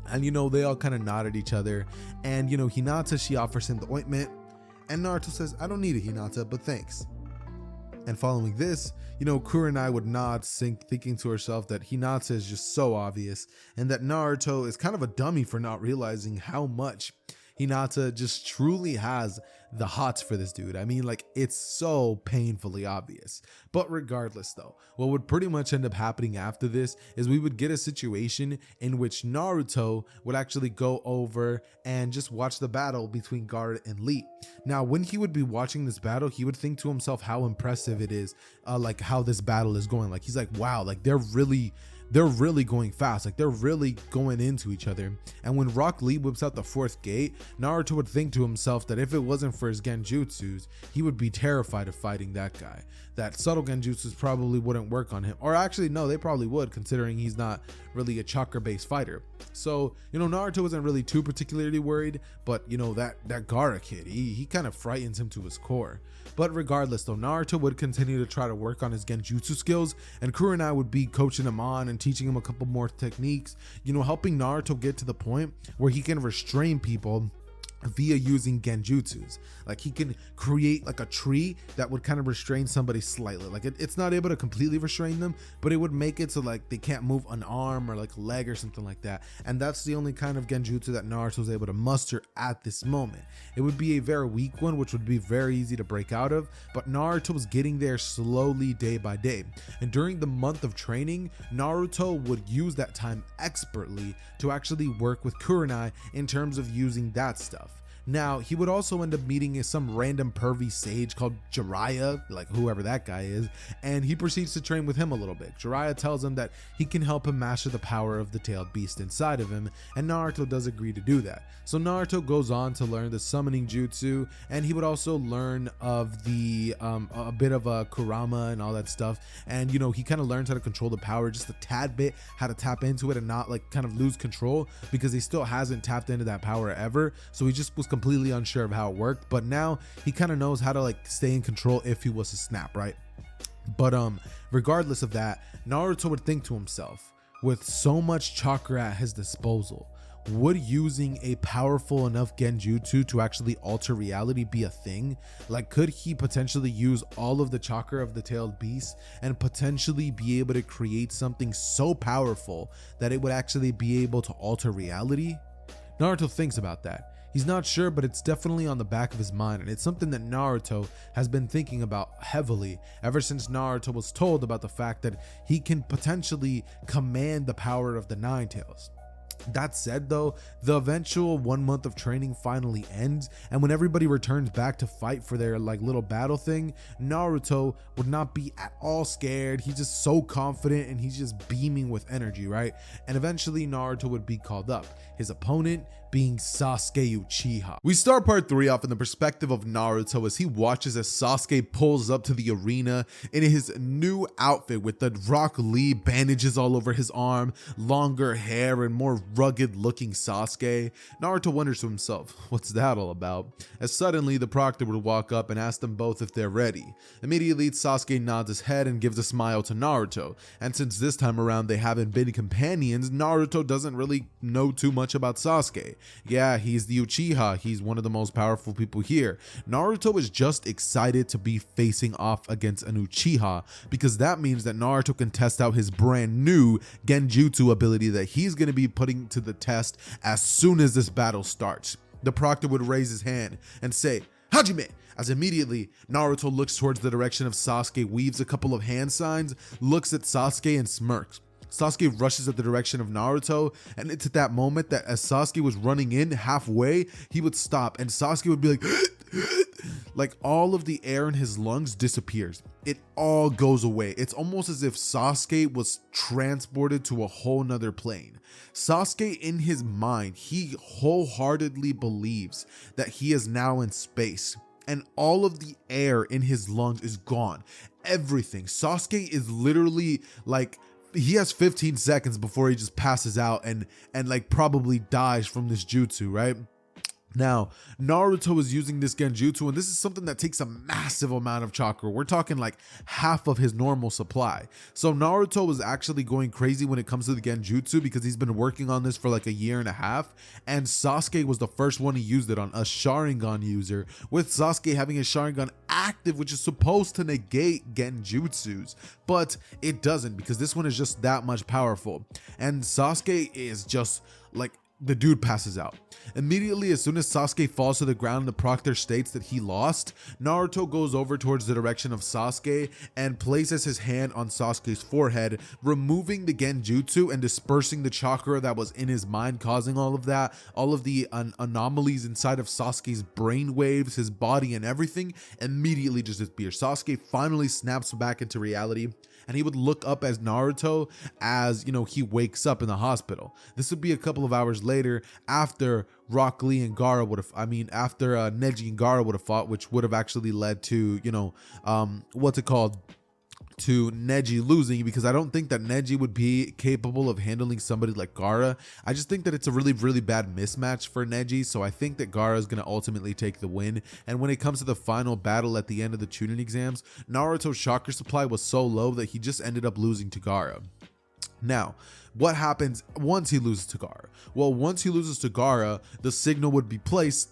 And, you know, they all kind of nod at each other. And, you know, Hinata, she offers him the ointment. And Naruto says, I don't need it, Hinata, but thanks. And following this, you know, Kurenai would nod, thinking to herself that Hinata is just so obvious. And that Naruto is kind of a dummy for not realizing how much Hinata just truly has the hots for this dude. I mean, like, it's so painfully obvious. But regardless though, what would pretty much end up happening after this is we would get a situation in which Naruto would actually go over and just watch the battle between Gaara and Lee. Now, when he would be watching this battle, he would think to himself how impressive it is, like how this battle is going. Like, he's like, wow, like they're really they're really going fast. Like, they're really going into each other. And when Rock Lee whips out the fourth gate, Naruto would think to himself that if it wasn't for his genjutsus, he would be terrified of fighting that guy. That subtle genjutsus probably wouldn't work on him. Or actually, no, they probably would, considering he's not really a chakra-based fighter. So, Naruto isn't really too particularly worried, but, that Gaara kid, he kind of frightens him to his core. But regardless though, Naruto would continue to try to work on his genjutsu skills, and Kurenai would be coaching him on and teaching him a couple more techniques, helping Naruto get to the point where he can restrain people via using genjutsus. Like, he can create like a tree that would kind of restrain somebody slightly. Like, it's not able to completely restrain them, but it would make it so like they can't move an arm or like a leg or something like that. And that's the only kind of genjutsu that Naruto was able to muster at this moment. It would be a very weak one, which would be very easy to break out of, but Naruto was getting there slowly day by day. And during the month of training, Naruto would use that time expertly to actually work with Kurenai in terms of using that stuff. Now, he would also end up meeting some random pervy sage called Jiraiya, like whoever that guy is, and he proceeds to train with him a little bit. Jiraiya tells him that he can help him master the power of the tailed beast inside of him, and Naruto does agree to do that. So Naruto goes on to learn the summoning jutsu, and he would also learn of the a bit of a Kurama and all that stuff, and he kind of learns how to control the power just a tad bit, how to tap into it and not like kind of lose control, because he still hasn't tapped into that power ever. So he just was completely unsure of how it worked, but now he kind of knows how to like stay in control if he was to snap, right? But regardless of that, Naruto would think to himself, with so much chakra at his disposal, would using a powerful enough genjutsu to actually alter reality be a thing? Like, could he potentially use all of the chakra of the tailed beast and potentially be able to create something so powerful that it would actually be able to alter reality? Naruto thinks about that. He's not sure, but it's definitely on the back of his mind, and it's something that Naruto has been thinking about heavily ever since Naruto was told about the fact that he can potentially command the power of the Nine Tails. That said though, the eventual 1 month of training finally ends, and when everybody returns back to fight for their like little battle thing, Naruto would not be at all scared. He's just so confident and he's just beaming with energy, right? And eventually Naruto would be called up, his opponent being Sasuke Uchiha. We start part 3 off in the perspective of Naruto as he watches as Sasuke pulls up to the arena in his new outfit with the Rock Lee bandages all over his arm, longer hair, and more rugged looking Sasuke. Naruto wonders to himself, what's that all about? As suddenly the proctor would walk up and ask them both if they're ready. Immediately Sasuke nods his head and gives a smile to Naruto, and since this time around they haven't been companions, Naruto doesn't really know too much about Sasuke. Yeah, he's the Uchiha, he's one of the most powerful people here. Naruto is just excited to be facing off against an Uchiha, because that means that Naruto can test out his brand new Genjutsu ability that he's going to be putting to the test as soon as this battle starts. The proctor would raise his hand and say, "Hajime!" As immediately, Naruto looks towards the direction of Sasuke, weaves a couple of hand signs, looks at Sasuke and smirks. Sasuke rushes at the direction of Naruto, and it's at that moment that as Sasuke was running in halfway, he would stop and Sasuke would be like all of the air in his lungs disappears. It all goes away. It's almost as if Sasuke was transported to a whole nother plane. Sasuke, in his mind, he wholeheartedly believes that he is now in space, and all of the air in his lungs is gone. Everything. Sasuke is literally like, he has 15 seconds before he just passes out and like probably dies from this jutsu, right? Now, Naruto is using this genjutsu, and this is something that takes a massive amount of chakra. We're talking like half of his normal supply. So Naruto was actually going crazy when it comes to the genjutsu because he's been working on this for like a year and a half, and Sasuke was the first one who used it on, a Sharingan user, with Sasuke having his Sharingan active, which is supposed to negate genjutsus, but it doesn't, because this one is just that much powerful. And Sasuke is just like, the dude passes out. Immediately, as soon as Sasuke falls to the ground, the proctor states that he lost. Naruto goes over towards the direction of Sasuke and places his hand on Sasuke's forehead, removing the genjutsu and dispersing the chakra that was in his mind, causing all of that, all of the anomalies inside of Sasuke's brain waves, his body, and everything immediately just disappears. Sasuke finally snaps back into reality, and he would look up as Naruto as, he wakes up in the hospital. This would be a couple of hours later after Rock Lee and Gaara after Neji and Gaara would have fought, which would have actually led to, to Neji losing, because I don't think that Neji would be capable of handling somebody like Gaara. I just think that it's a really, really bad mismatch for Neji, so I think that Gaara is going to ultimately take the win. And when it comes to the final battle at the end of the Chunin exams, Naruto's chakra supply was so low that he just ended up losing to Gaara. Now, what happens once he loses to Gaara? Well, once he loses to Gaara, the signal would be placed,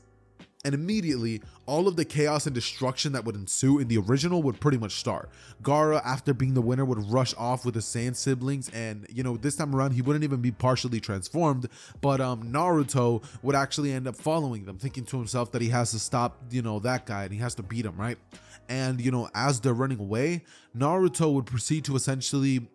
and immediately all of the chaos and destruction that would ensue in the original would pretty much start. Gaara, after being the winner, would rush off with the Sand siblings, and this time around he wouldn't even be partially transformed, but Naruto would actually end up following them, thinking to himself that he has to stop that guy and he has to beat him, right? And as they're running away, Naruto would proceed to essentially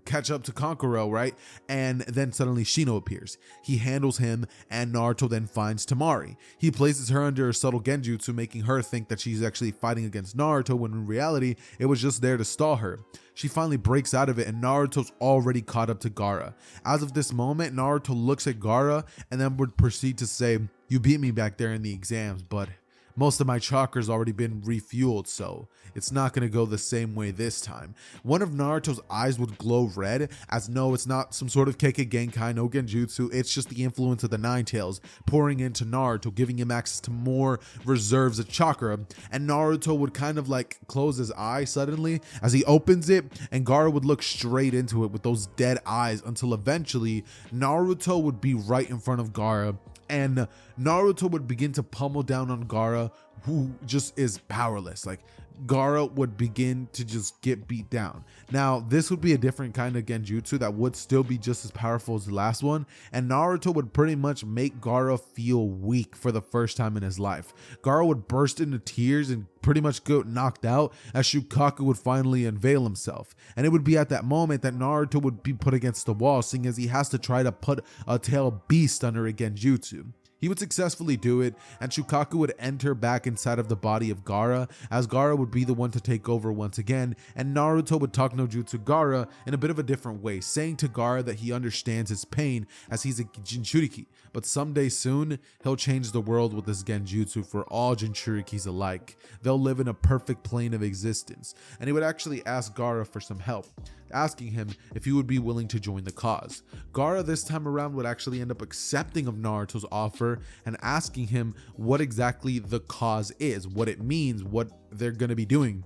catch up to Kankuro, right? And then suddenly Shino appears. He handles him, and Naruto then finds Temari. He places her under a subtle Genjutsu, making her think that she's actually fighting against Naruto, when in reality it was just there to stall her. She finally breaks out of it, and Naruto's already caught up to Gaara. As of this moment, Naruto looks at Gaara and then would proceed to say, "You beat me back there in the exams, but most of my chakra's already been refueled, so it's not going to go the same way this time." One of Naruto's eyes would glow red, as no, it's not some sort of Kekkei Genkai no Genjutsu, it's just the influence of the Nine Tails pouring into Naruto, giving him access to more reserves of chakra. And Naruto would kind of close his eye suddenly as he opens it, and Gaara would look straight into it with those dead eyes, until eventually Naruto would be right in front of Gaara, and Naruto would begin to pummel down on Gaara, who just is powerless. Gaara would begin to just get beat down. Now, this would be a different kind of Genjutsu that would still be just as powerful as the last one, and Naruto would pretty much make Gaara feel weak for the first time in his life. Gaara would burst into tears and pretty much get knocked out, as Shukaku would finally unveil himself. And it would be at that moment that Naruto would be put against the wall, seeing as he has to try to put a tail beast under a Genjutsu. He would successfully do it, and Shukaku would enter back inside of the body of Gaara, as Gaara would be the one to take over once again, and Naruto would talk no jutsu Gaara in a bit of a different way, saying to Gaara that he understands his pain as he's a Jinchuriki, but someday soon he'll change the world with this Genjutsu for all Jinchurikis alike. They'll live in a perfect plane of existence, and he would actually ask Gaara for some help, asking him if he would be willing to join the cause. Gaara this time around would actually end up accepting of Naruto's offer and asking him what exactly the cause is, what it means, what they're going to be doing.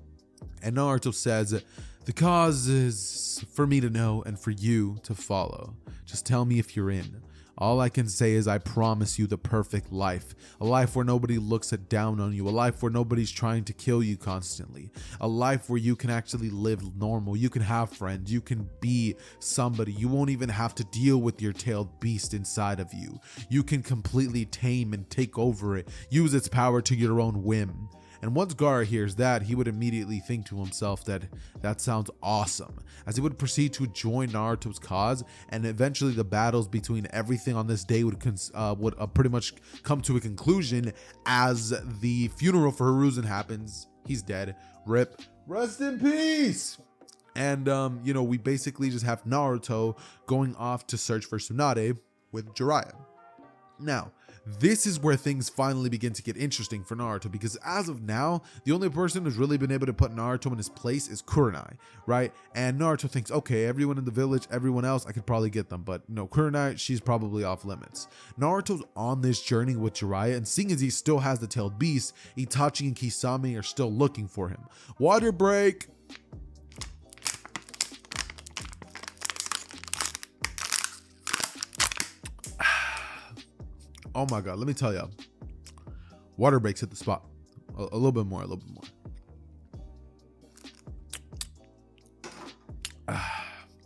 And Naruto says, "The cause is for me to know and for you to follow. Just tell me if you're in. All I can say is I promise you the perfect life, a life where nobody looks down on you, a life where nobody's trying to kill you constantly, a life where you can actually live normal, you can have friends, you can be somebody, you won't even have to deal with your tailed beast inside of you. You can completely tame and take over it, use its power to your own whim." And once Gaara hears that, he would immediately think to himself that sounds awesome, as he would proceed to join Naruto's cause, and eventually the battles between everything on this day would pretty much come to a conclusion as the funeral for Hiruzen happens. He's dead. RIP. Rest in peace. And, we basically just have Naruto going off to search for Tsunade with Jiraiya. Now, this is where things finally begin to get interesting for Naruto, because as of now, the only person who's really been able to put Naruto in his place is Kurenai, right? And Naruto thinks, okay, everyone in the village, everyone else, I could probably get them, but no, Kurenai, she's probably off limits. Naruto's on this journey with Jiraiya, and seeing as he still has the tailed beast, Itachi and Kisame are still looking for him. Water break! Oh my God, let me tell y'all, water breaks hit the spot. A little bit more.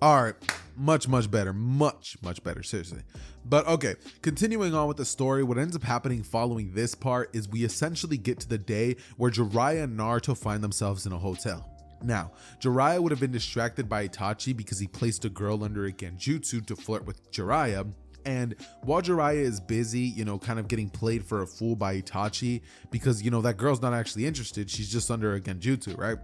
All right, much better, much better, seriously. But okay, continuing on with the story, what ends up happening following this part is we essentially get to the day where Jiraiya and Naruto find themselves in a hotel. Now, Jiraiya would have been distracted by Itachi because he placed a girl under a Genjutsu to flirt with Jiraiya. And while Jiraiya is busy, kind of getting played for a fool by Itachi because, that girl's not actually interested. She's just under a Genjutsu, right?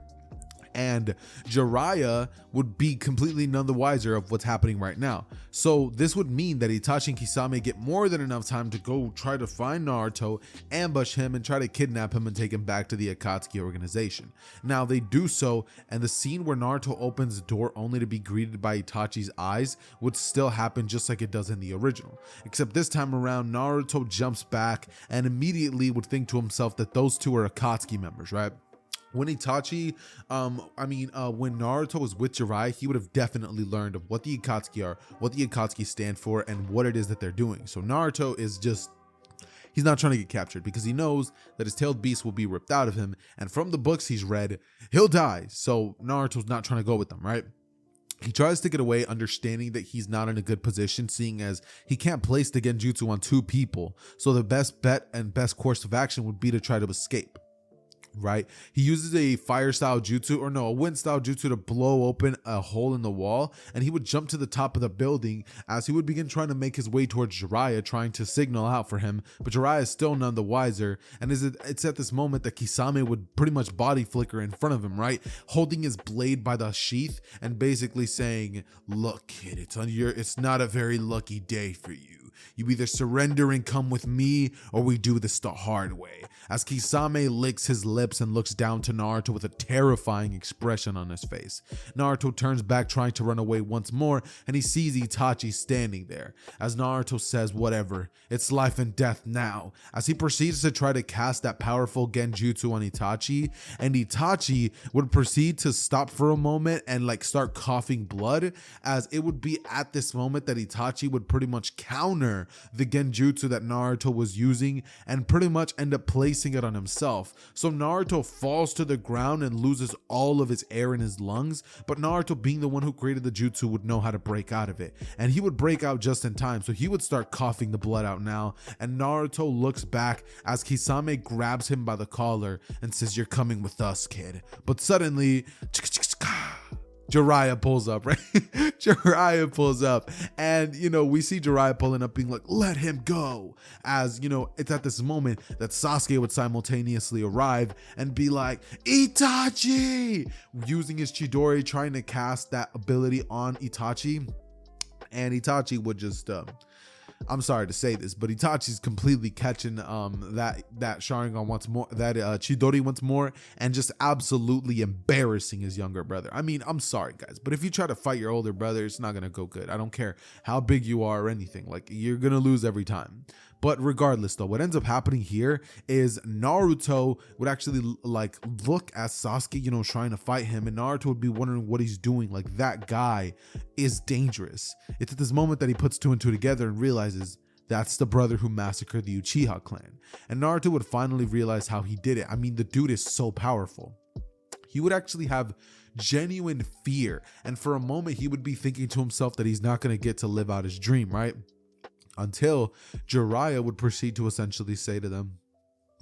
and Jiraiya would be completely none the wiser of what's happening right now. So this would mean that Itachi and Kisame get more than enough time to go try to find Naruto, ambush him, and try to kidnap him and take him back to the Akatsuki organization. Now they do so, and the scene where Naruto opens the door only to be greeted by Itachi's eyes would still happen just like it does in the original, except this time around Naruto jumps back and immediately would think to himself that those two are Akatsuki members, right? When Itachi, when Naruto was with Jiraiya, he would have definitely learned of what the Akatsuki are, what the Akatsuki stand for, and what it is that they're doing. So Naruto is just, he's not trying to get captured because he knows that his tailed beast will be ripped out of him, and from the books he's read, he'll die. So Naruto's not trying to go with them, right? He tries to get away, understanding that he's not in a good position, seeing as he can't place the Genjutsu on two people. So the best bet and best course of action would be to try to escape. Right, he uses a fire style jutsu, or no, a wind style jutsu, to blow open a hole in the wall, and he would jump to the top of the building as he would begin trying to make his way towards Jiraiya, trying to signal out for him. But Jiraiya is still none the wiser, and it's at this moment that Kisame would pretty much body flicker in front of him, right, holding his blade by the sheath and basically saying, "Look, kid, it's not a very lucky day for you. You either surrender and come with me, or we do this the hard way." As Kisame licks his lips and looks down to Naruto with a terrifying expression on his face. Naruto turns back, trying to run away once more, and he sees Itachi standing there. As Naruto says, "Whatever, it's life and death now," as he proceeds to try to cast that powerful Genjutsu on Itachi, and Itachi would proceed to stop for a moment and start coughing blood, as it would be at this moment that Itachi would pretty much counter the Genjutsu that Naruto was using and pretty much end up placing it on himself. So Naruto falls to the ground and loses all of his air in his lungs, but Naruto, being the one who created the jutsu, would know how to break out of it, and he would break out just in time. So he would start coughing the blood out now, and Naruto looks back as Kisame grabs him by the collar and says, "You're coming with us, kid." But suddenly Jiraiya pulls up, right? Jiraiya pulls up, and we see Jiraiya pulling up being like, "Let him go," as it's at this moment that Sasuke would simultaneously arrive and be like, "Itachi!" using his Chidori, trying to cast that ability on Itachi, and Itachi would just I'm sorry to say this, but Itachi's completely catching that Sharingan once more, that Chidori once more, and just absolutely embarrassing his younger brother. I mean, I'm sorry guys, but if you try to fight your older brother, it's not gonna go good. I don't care how big you are or anything, you're gonna lose every time. But regardless though, what ends up happening here is Naruto would actually look at Sasuke, trying to fight him, and Naruto would be wondering what he's doing. That guy is dangerous. It's at this moment that he puts two and two together and realizes that's the brother who massacred the Uchiha clan. And Naruto would finally realize how he did it. I mean, the dude is so powerful. He would actually have genuine fear, and for a moment he would be thinking to himself that he's not going to get to live out his dream, right? Until Jiraiya would proceed to essentially say to them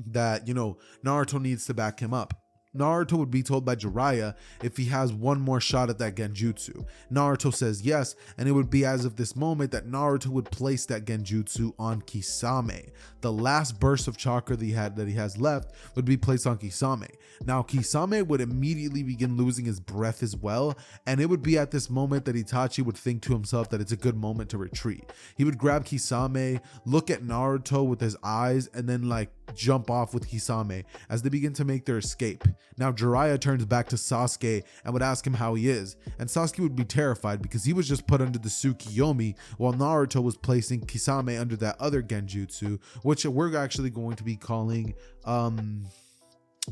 that, Naruto needs to back him up. Naruto would be told by Jiraiya if he has one more shot at that Genjutsu. Naruto says yes, and it would be as of this moment that Naruto would place that Genjutsu on Kisame. The last burst of chakra that he has left would be placed on Kisame. Now Kisame would immediately begin losing his breath as well, and it would be at this moment that Itachi would think to himself that it's a good moment to retreat. He would grab Kisame, look at Naruto with his eyes, and then jump off with Kisame as they begin to make their escape. Now Jiraiya turns back to Sasuke and would ask him how he is, and Sasuke would be terrified because he was just put under the Tsukiyomi while Naruto was placing Kisame under that other Genjutsu, which we're actually going to be calling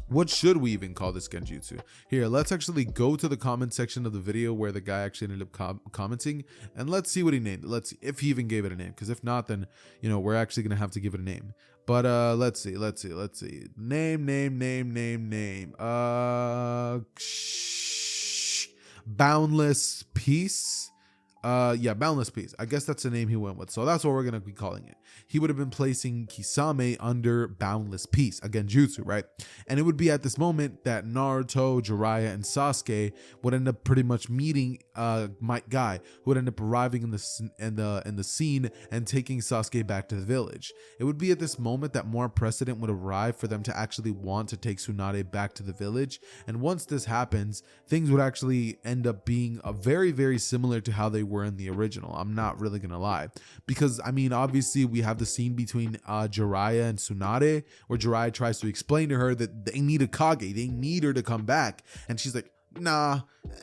what should we even call this Genjutsu? Here, let's actually go to the comment section of the video where the guy actually ended up commenting, and let's see what he named it. Let's see if he even gave it a name, because if not, then we're actually gonna have to give it a name. But let's see. Name. Boundless Peace. Yeah, Boundless Peace. I guess that's the name he went with. So that's what we're gonna be calling it. He would have been placing Kisame under Boundless Peace, again, Genjutsu, right? And it would be at this moment that Naruto, Jiraiya, and Sasuke would end up pretty much meeting Might Guy, who would end up arriving in the scene and taking Sasuke back to the village. It would be at this moment that more precedent would arrive for them to actually want to take Tsunade back to the village. And once this happens, things would actually end up being very, very similar to how they were in the original. I'm not really gonna lie, because I mean, obviously we have the scene between Jiraiya and Tsunade where Jiraiya tries to explain to her that they need a Kage, they need her to come back, and she's like, nah,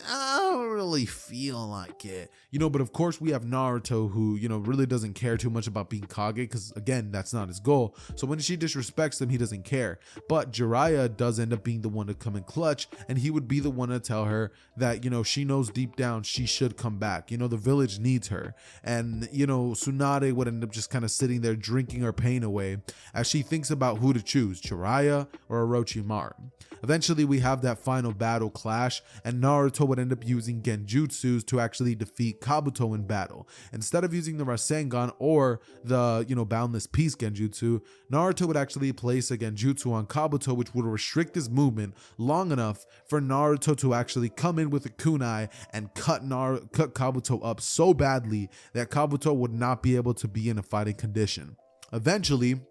I don't really feel like it, but of course we have Naruto, who really doesn't care too much about being Kage, because again, that's not his goal. So when she disrespects him, he doesn't care. But Jiraiya does end up being the one to come in clutch, and he would be the one to tell her that she knows deep down she should come back. The village needs her. And Tsunade would end up just kind of sitting there drinking her pain away as she thinks about who to choose, Jiraiya or Orochimaru. Eventually we have that final battle clash, and Naruto would end up using Genjutsus to actually defeat Kabuto in battle. Instead of using the Rasengan or the Boundless Peace Genjutsu, Naruto would actually place a Genjutsu on Kabuto, which would restrict his movement long enough for Naruto to actually come in with a kunai and cut Kabuto up so badly that Kabuto would not be able to be in a fighting condition. Eventually,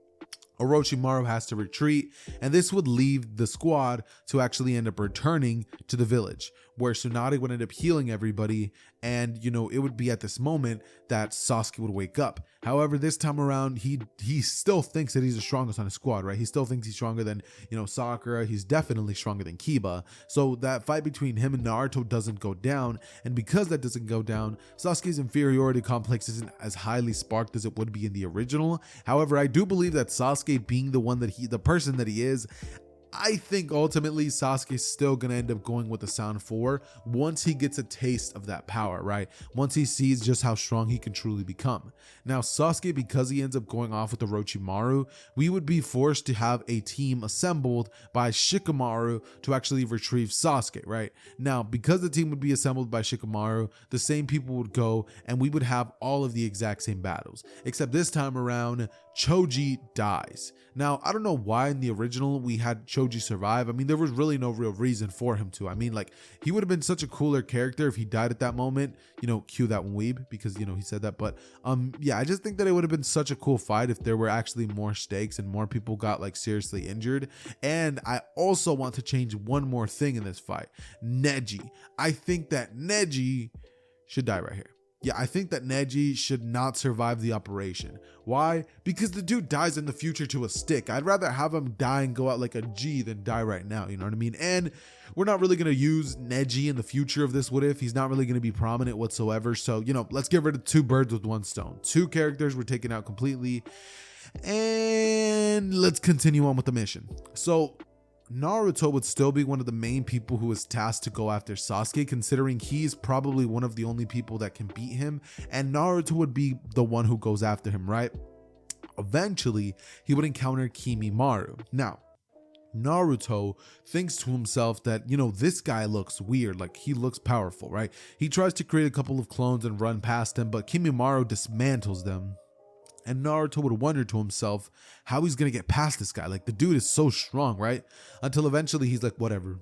Orochimaru has to retreat, and this would leave the squad to actually end up returning to the village, where Tsunade would end up healing everybody, and it would be at this moment that Sasuke would wake up. However, this time around, he still thinks that he's the strongest on his squad, right? He still thinks he's stronger than Sakura. He's definitely stronger than Kiba. So that fight between him and Naruto doesn't go down, and because that doesn't go down, Sasuke's inferiority complex isn't as highly sparked as it would be in the original. However, I do believe that Sasuke, being the person that he is, I think ultimately Sasuke's still gonna end up going with the Sound 4 once he gets a taste of that power, right? Once he sees just how strong he can truly become. Now Sasuke, because he ends up going off with Orochimaru, we would be forced to have a team assembled by Shikamaru to actually retrieve Sasuke, right? Now, because the team would be assembled by Shikamaru, the same people would go and we would have all of the exact same battles, except this time around, Choji dies. Now, I don't know why in the original we had Choji survive. I mean, there was really no real reason for him to. I mean, like, he would have been such a cooler character if he died at that moment. Cue that weeb, because, he said that. But, yeah, I just think that it would have been such a cool fight if there were actually more stakes and more people got, like, seriously injured. And I also want to change one more thing in this fight. Neji. I think that Neji should die right here. Yeah, I think that Neji should not survive the operation. Why? Because the dude dies in the future to a stick. I'd rather have him die and go out like a G than die right now, you know what I mean? And we're not really going to use Neji in the future of this what if. He's not really going to be prominent whatsoever. So, let's get rid of two birds with one stone. Two characters were taken out completely. And let's continue on with the mission. So Naruto would still be one of the main people who is tasked to go after Sasuke, considering he's probably one of the only people that can beat him, and Naruto would be the one who goes after him, right? Eventually, he would encounter Kimimaro. Now, Naruto thinks to himself that, this guy looks weird, like he looks powerful, right? He tries to create a couple of clones and run past him, but Kimimaro dismantles them. And Naruto would wonder to himself how he's going to get past this guy. Like, the dude is so strong, right? Until eventually he's like, whatever.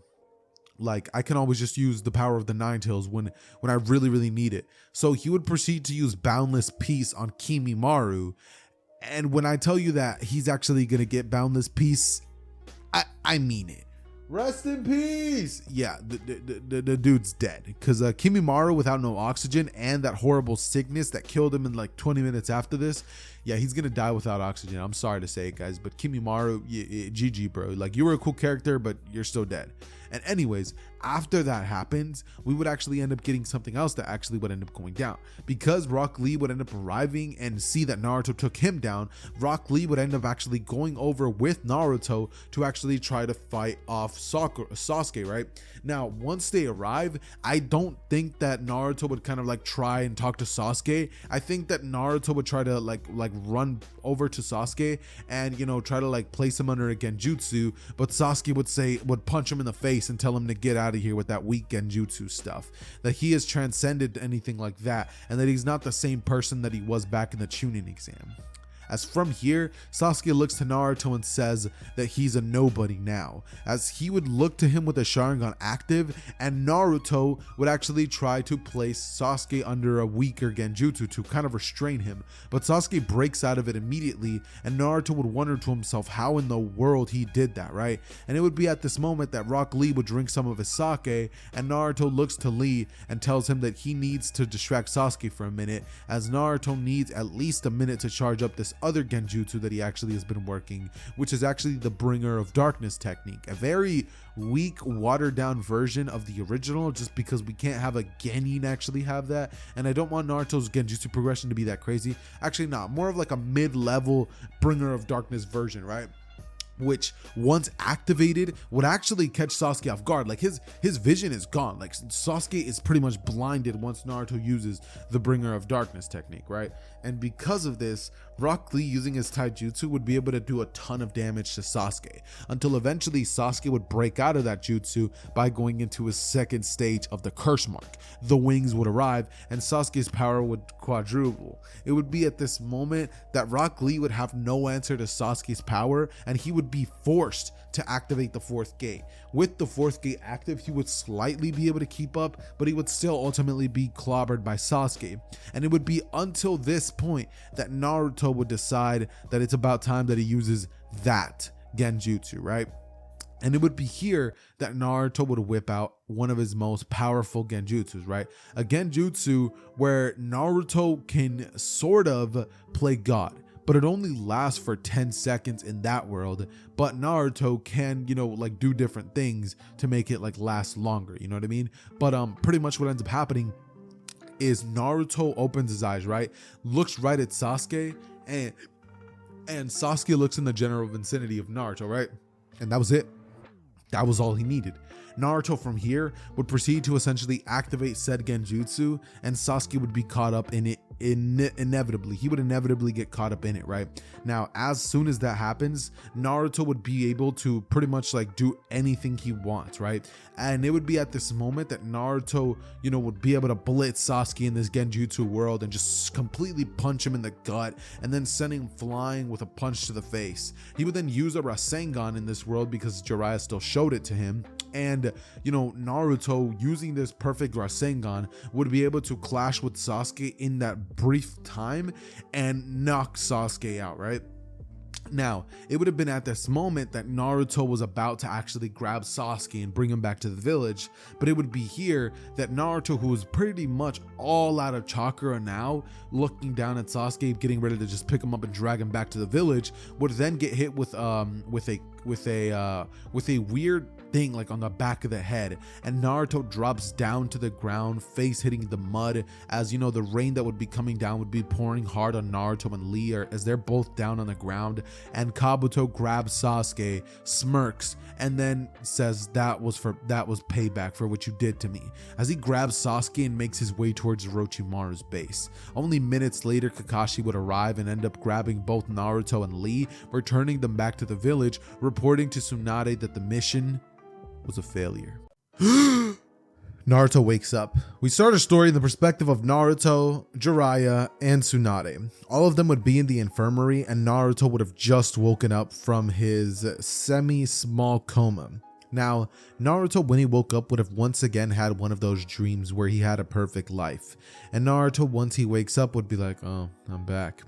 Like, I can always just use the power of the Nine Tails when I really, really need it. So he would proceed to use Boundless Peace on Kimimaro. And when I tell you that he's actually going to get Boundless Peace, I mean it. Rest in peace. Yeah, the dude's dead, because Kimimaro, without no oxygen and that horrible sickness that killed him in like 20 minutes after this, yeah, he's gonna die without oxygen. I'm sorry to say it, guys, but Kimimaro, GG, bro. Like, you were a cool character, but you're still dead. And anyways, after that happens, we would actually end up getting something else that actually would end up going down. Because Rock Lee would end up arriving and see that Naruto took him down, Rock Lee would end up actually going over with Naruto to actually try to fight off Sasuke, right? Now, once they arrive, I don't think that Naruto would kind of like try and talk to Sasuke. I think that Naruto would try to like run over to Sasuke and, try to like place him under a Genjutsu, but Sasuke would punch him in the face face and tell him to get out of here with that weak Genjutsu stuff, that he has transcended anything like that, and that he's not the same person that he was back in the Chunin exam. As from here, Sasuke looks to Naruto and says that he's a nobody now, as he would look to him with a Sharingan active, and Naruto would actually try to place Sasuke under a weaker Genjutsu to kind of restrain him, but Sasuke breaks out of it immediately, and Naruto would wonder to himself how in the world he did that, right? And it would be at this moment that Rock Lee would drink some of his sake, and Naruto looks to Lee and tells him that he needs to distract Sasuke for a minute, as Naruto needs at least a minute to charge up this other Genjutsu that he actually has been working, which is actually the Bringer of Darkness technique, a very weak, watered down version of the original, just because we can't have a Genin actually have that, and I don't want Naruto's Genjutsu progression to be that crazy. Actually not, more of like a mid-level Bringer of Darkness version, right? Which once activated would actually catch Sasuke off guard. Like his vision is gone. Like Sasuke is pretty much blinded once Naruto uses the Bringer of Darkness technique, right? And because of this, Rock Lee using his taijutsu would be able to do a ton of damage to Sasuke, until eventually Sasuke would break out of that jutsu by going into his second stage of the curse mark. The wings would arrive and Sasuke's power would quadruple. It would be at this moment that Rock Lee would have no answer to Sasuke's power, and he would be forced to activate the fourth gate. With the fourth gate active, he would slightly be able to keep up, but he would still ultimately be clobbered by Sasuke. And it would be until this point that Naruto would decide that it's about time that he uses that Genjutsu, right? And it would be here that Naruto would whip out one of his most powerful Genjutsus, right? A Genjutsu where Naruto can sort of play God, but it only lasts for 10 seconds in that world. But Naruto can, like do different things to make it like last longer, you know what I mean? But pretty much what ends up happening is Naruto opens his eyes, right? Looks right at Sasuke, and Sasuke looks in the general vicinity of Naruto, right? And that was it. That was all he needed. Naruto from here would proceed to essentially activate said Genjutsu, and Sasuke would be caught up in it inevitably. He would inevitably get caught up in it, right? Now, as soon as that happens, Naruto would be able to pretty much like do anything he wants, right? And it would be at this moment that Naruto, would be able to blitz Sasuke in this Genjutsu world and just completely punch him in the gut, and then send him flying with a punch to the face. He would then use a Rasengan in this world because Jiraiya still showed it to him. And, Naruto, using this perfect Rasengan, would be able to clash with Sasuke in that brief time and knock Sasuke out, right? Now, it would have been at this moment that Naruto was about to actually grab Sasuke and bring him back to the village, but it would be here that Naruto, who was pretty much all out of chakra now, looking down at Sasuke, getting ready to just pick him up and drag him back to the village, would then get hit with a weird thing like on the back of the head, and Naruto drops down to the ground, face hitting the mud, as the rain that would be coming down would be pouring hard on Naruto and Lee as they're both down on the ground. And Kabuto grabs Sasuke, smirks, and then says that was payback for what you did to me, as he grabs Sasuke and makes his way towards Orochimaru's base. Only minutes later, Kakashi would arrive and end up grabbing both Naruto and Lee, returning them back to the village, reporting to Tsunade that the mission was a failure. Naruto wakes up. We start a story in the perspective of Naruto, Jiraiya, and Tsunade. All of them would be in the infirmary, and Naruto would have just woken up from his semi-small coma. Now, Naruto, when he woke up, would have once again had one of those dreams where he had a perfect life. And Naruto, once he wakes up, would be like, oh, I'm back.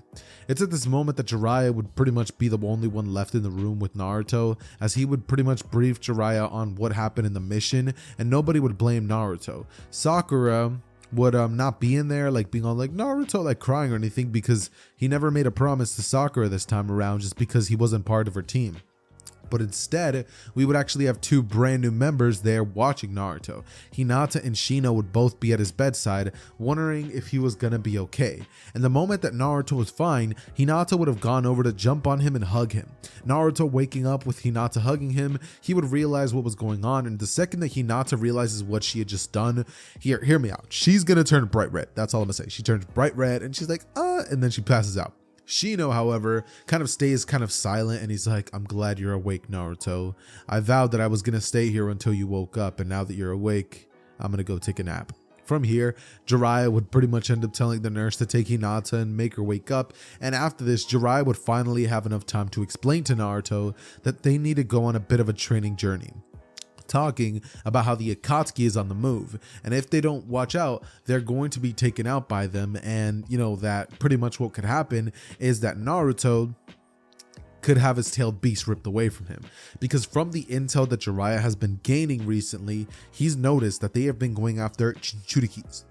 It's at this moment that Jiraiya would pretty much be the only one left in the room with Naruto, as he would pretty much brief Jiraiya on what happened in the mission, and nobody would blame Naruto. Sakura would not be in there like being all like Naruto like crying or anything, because he never made a promise to Sakura this time around, just because he wasn't part of her team. But instead, we would actually have two brand new members there watching Naruto. Hinata and Shino would both be at his bedside, wondering if he was gonna be okay. And the moment that Naruto was fine, Hinata would have gone over to jump on him and hug him. Naruto waking up with Hinata hugging him, he would realize what was going on, and the second that Hinata realizes what she had just done, hear me out, she's gonna turn bright red. That's all I'm gonna say. She turns bright red and she's like, and then she passes out. Shino, however, kind of stays kind of silent, and he's like, I'm glad you're awake, Naruto. I vowed that I was going to stay here until you woke up, and now that you're awake, I'm going to go take a nap. From here, Jiraiya would pretty much end up telling the nurse to take Hinata and make her wake up, and after this, Jiraiya would finally have enough time to explain to Naruto that they need to go on a bit of a training journey, talking about how the Akatsuki is on the move, and if they don't watch out, they're going to be taken out by them. And you know that pretty much what could happen is that Naruto could have his tailed beast ripped away from him, because from the intel that Jiraiya has been gaining recently, he's noticed that they have been going after Jinchurikis.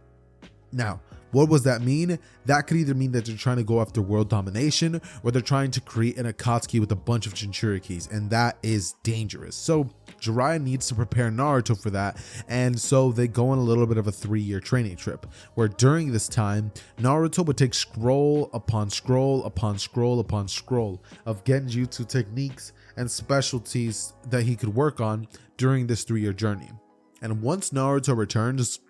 Now, what does that mean? That could either mean that they're trying to go after world domination, or they're trying to create an Akatsuki with a bunch of Jinchurikis, and that is dangerous. So Jiraiya needs to prepare Naruto for that, and so they go on a little bit of a 3-year training trip, where during this time, Naruto would take scroll upon scroll upon scroll upon scroll of Genjutsu techniques and specialties that he could work on during this 3-year journey. And once Naruto returns,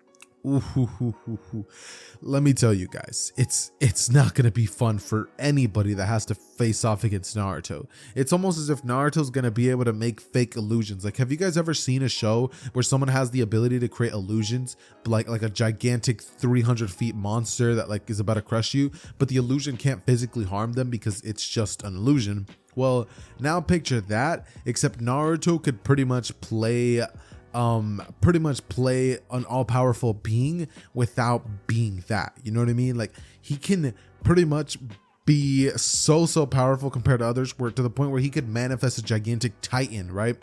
let me tell you guys, it's not gonna be fun for anybody that has to face off against Naruto. It's almost as if Naruto's gonna be able to make fake illusions. Like, have you guys ever seen a show where someone has the ability to create illusions, like a gigantic 300 feet monster that like is about to crush you, but the illusion can't physically harm them because it's just an illusion? Well, now picture that, except Naruto could pretty much play an all-powerful being without being that. You know what I mean? Like, he can pretty much be so powerful compared to others, where to the point where he could manifest a gigantic titan, right,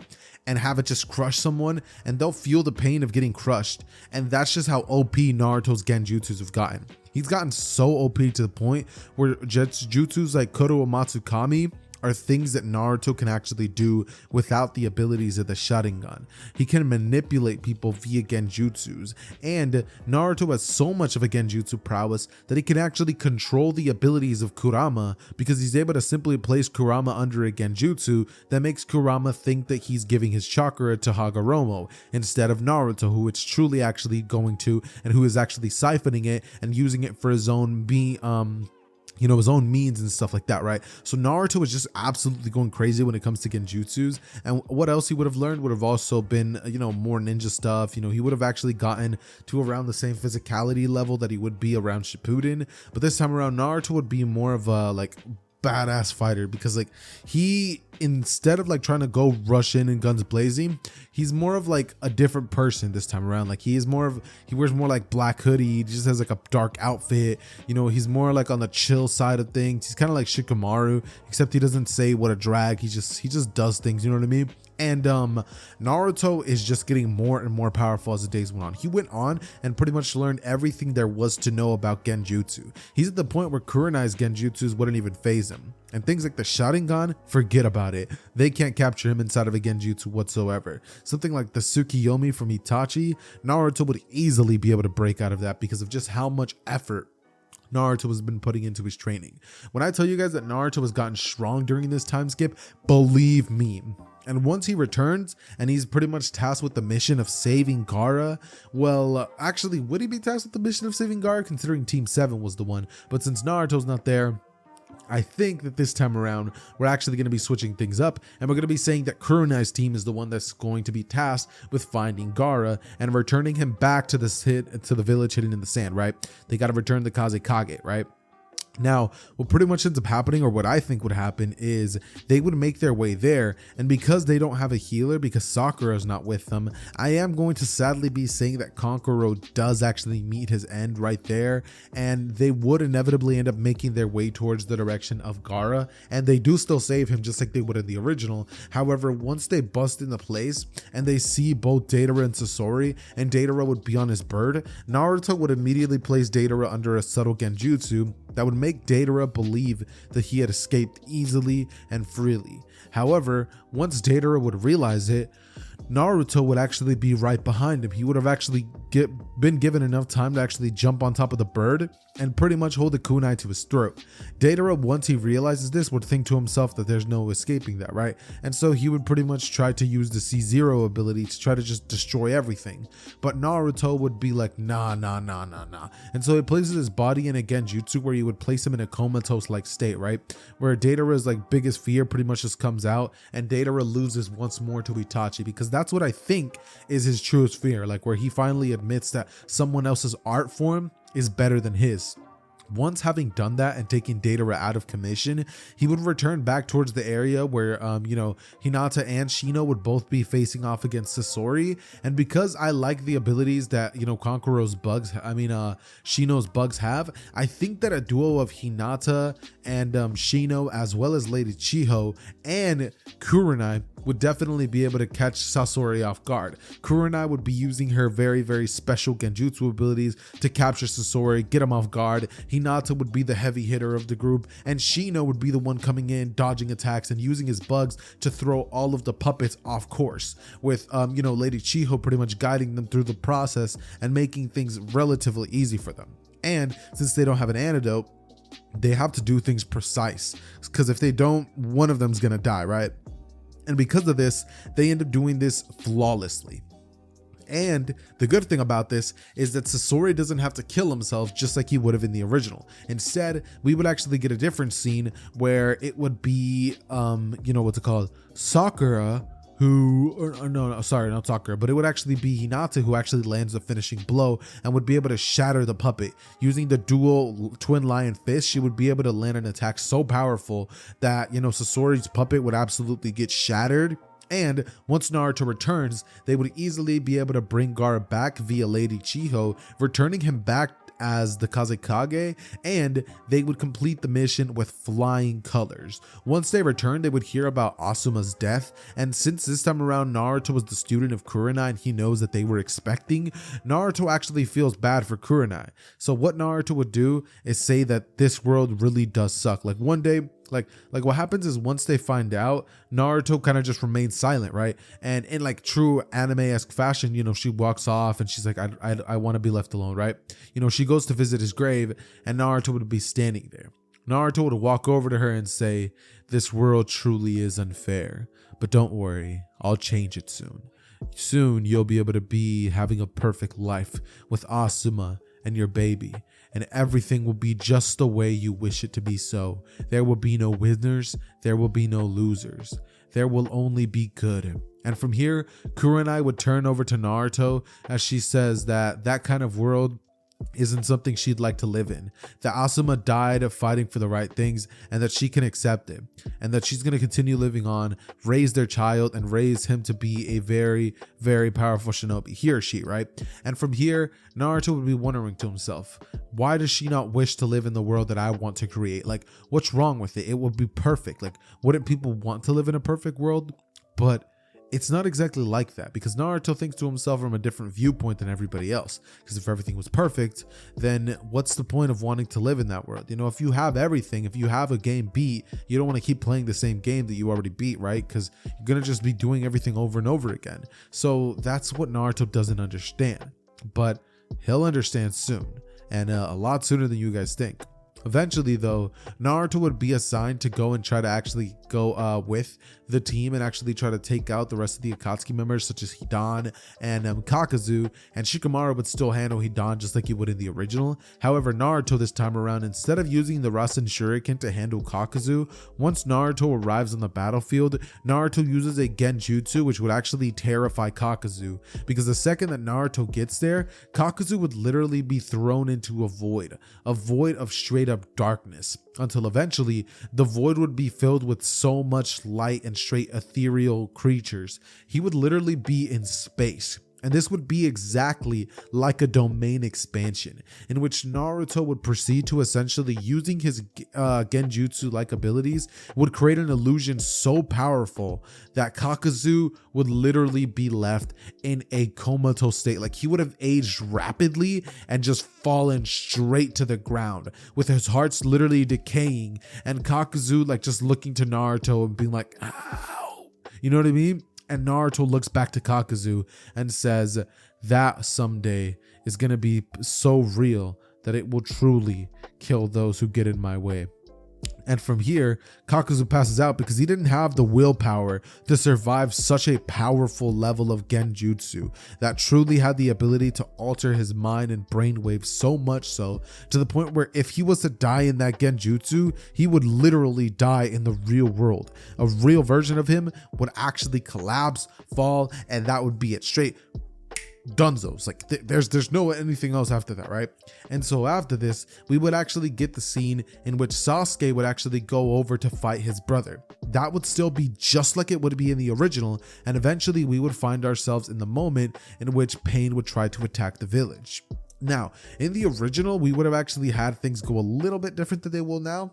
and have it just crush someone, and they'll feel the pain of getting crushed. And that's just how OP Naruto's genjutsus have gotten. He's gotten so OP to the point where jutsus like Koro Matsukami are things that Naruto can actually do without the abilities of the Sharingan. He can manipulate people via genjutsus, and Naruto has so much of a genjutsu prowess that he can actually control the abilities of Kurama, because he's able to simply place Kurama under a genjutsu that makes Kurama think that he's giving his chakra to Hagoromo instead of Naruto, who it's truly actually going to, and who is actually siphoning it and using it for his own his own means and stuff like that, right? So Naruto was just absolutely going crazy when it comes to genjutsus. And what else he would have learned would have also been, more ninja stuff. He would have actually gotten to around the same physicality level that he would be around Shippuden. But this time around, Naruto would be more of a badass fighter, because he, instead of trying to go rush in and guns blazing, he's more of a different person this time around. He wears more black hoodie, he just has a dark outfit, he's more on the chill side of things. He's kind of like Shikamaru, except he doesn't say what a drag, he just does things, you know what I mean? And Naruto is just getting more and more powerful as the days went on. He went on and pretty much learned everything there was to know about Genjutsu. He's at the point where Kurenai's Genjutsus wouldn't even phase him. And things like the Sharingan, forget about it. They can't capture him inside of a Genjutsu whatsoever. Something like the Tsukiyomi from Itachi, Naruto would easily be able to break out of that because of just how much effort Naruto has been putting into his training. When I tell you guys that Naruto has gotten strong during this time skip, believe me. And once he returns and he's pretty much tasked with the mission of saving Gaara, well, actually, would he be tasked with the mission of saving Gaara, considering Team 7 was the one? But since Naruto's not there, I think that this time around, we're actually going to be switching things up, and we're going to be saying that Kurenai's team is the one that's going to be tasked with finding Gaara and returning him back to the village hidden in the sand, right? They got to return the Kazekage, right? Now, what pretty much ends up happening, or what I think would happen, is they would make their way there, and because they don't have a healer, because Sakura is not with them, I am going to sadly be saying that Kankuro does actually meet his end right there, and they would inevitably end up making their way towards the direction of Gaara, and they do still save him just like they would in the original. However, once they bust into place and they see both Deidara and Sasori, and Deidara would be on his bird, Naruto would immediately place Deidara under a subtle genjutsu that would make Deidara believe that he had escaped easily and freely. However, once Deidara would realize it, Naruto would actually be right behind him. He would have actually been given enough time to actually jump on top of the bird and pretty much hold the kunai to his throat. Deidara, once he realizes this, would think to himself that there's no escaping that, right? And so he would pretty much try to use the C0 ability to try to just destroy everything. But Naruto would be like, nah. And so he places his body in a Genjutsu where he would place him in a comatose-like state, right? Where Deidara's like biggest fear pretty much just comes out and Deidara loses once more to Itachi, because that's what I think is his truest fear, like where he finally admits that someone else's art form is better than his. Once having done that and taking Deidara out of commission, he would return back towards the area where, Hinata and Shino would both be facing off against Sasori. And because I like the abilities that, Shino's bugs have, I think that a duo of Hinata and Shino, as well as Lady Chiho and Kurenai, would definitely be able to catch Sasori off guard. Kurenai would be using her very, very special Genjutsu abilities to capture Sasori, get him off guard. Hinata would be the heavy hitter of the group, and Shino would be the one coming in, dodging attacks and using his bugs to throw all of the puppets off course, with Lady Chiho pretty much guiding them through the process and making things relatively easy for them. And since they don't have an antidote, they have to do things precise, because if they don't, one of them's gonna die, right? And because of this, they end up doing this flawlessly. And the good thing about this is that Sasori doesn't have to kill himself just like he would have in the original. Instead, we would actually get a different scene where it would be, Sakura, not Sakura, but it would actually be Hinata who actually lands the finishing blow and would be able to shatter the puppet. Using the dual twin lion fist, she would be able to land an attack so powerful that, Sasori's puppet would absolutely get shattered. And once Naruto returns, they would easily be able to bring Gaara back via Lady Chiho, returning him back as the Kazekage, and they would complete the mission with flying colors. Once they returned, they would hear about Asuma's death, and since this time around Naruto was the student of Kurenai and he knows that they were expecting, Naruto actually feels bad for Kurenai. So what Naruto would do is say that this world really does suck. Like one day, like what happens is once they find out, Naruto kind of just remains silent, right? And in like true anime-esque fashion, she walks off and she's like, I want to be left alone, right? She goes to visit his grave and Naruto would be standing there. Naruto would walk over to her and say, "This world truly is unfair, but don't worry, I'll change it soon. Soon you'll be able to be having a perfect life with Asuma and your baby, and everything will be just the way you wish it to be so. There will be no winners, there will be no losers. There will only be good." And from here, Kurenai would turn over to Naruto as she says that kind of world isn't something she'd like to live in, that Asuma died of fighting for the right things and that she can accept it, and that she's going to continue living on, raise their child and raise him to be a very, very powerful shinobi, he or she, right? And from here, Naruto would be wondering to himself, why does she not wish to live in the world that I want to create? Like, what's wrong with it? It would be perfect. Like, wouldn't people want to live in a perfect world? But it's not exactly like that, because Naruto thinks to himself from a different viewpoint than everybody else. Because if everything was perfect, then what's the point of wanting to live in that world? If you have everything, if you have a game beat, you don't want to keep playing the same game that you already beat, right? Because you're going to just be doing everything over and over again. So that's what Naruto doesn't understand. But he'll understand soon, and a lot sooner than you guys think. Eventually, though, Naruto would be assigned to go and try to actually go with the team and actually try to take out the rest of the Akatsuki members, such as Hidan and Kakazu, and Shikamaru would still handle Hidan just like he would in the original. However, Naruto this time around, instead of using the Rasen Shuriken to handle Kakazu, once Naruto arrives on the battlefield, Naruto uses a Genjutsu, which would actually terrify Kakazu, because the second that Naruto gets there, Kakazu would literally be thrown into a void of straight up darkness, until eventually the void would be filled with so much light and straight ethereal creatures. He would literally be in space. And this would be exactly like a domain expansion, in which Naruto would proceed to essentially, using his Genjutsu-like abilities, would create an illusion so powerful that Kakazu would literally be left in a comatose state. Like, he would have aged rapidly and just fallen straight to the ground, with his heart's literally decaying, and Kakazu like just looking to Naruto and being like, ow. You know what I mean? And Naruto looks back to Kakuzu and says, that someday is going to be so real that it will truly kill those who get in my way. And from here, Kakuzu passes out because he didn't have the willpower to survive such a powerful level of Genjutsu that truly had the ability to alter his mind and brainwaves, so much so to the point where if he was to die in that Genjutsu, he would literally die in the real world. A real version of him would actually collapse, fall, and that would be it. Straight Dunzos. Like there's no anything else after that, right? And so after this, we would actually get the scene in which Sasuke would actually go over to fight his brother. That would still be just like it would be in the original, and eventually we would find ourselves in the moment in which Pain would try to attack the village. Now, in the original, we would have actually had things go a little bit different than they will now.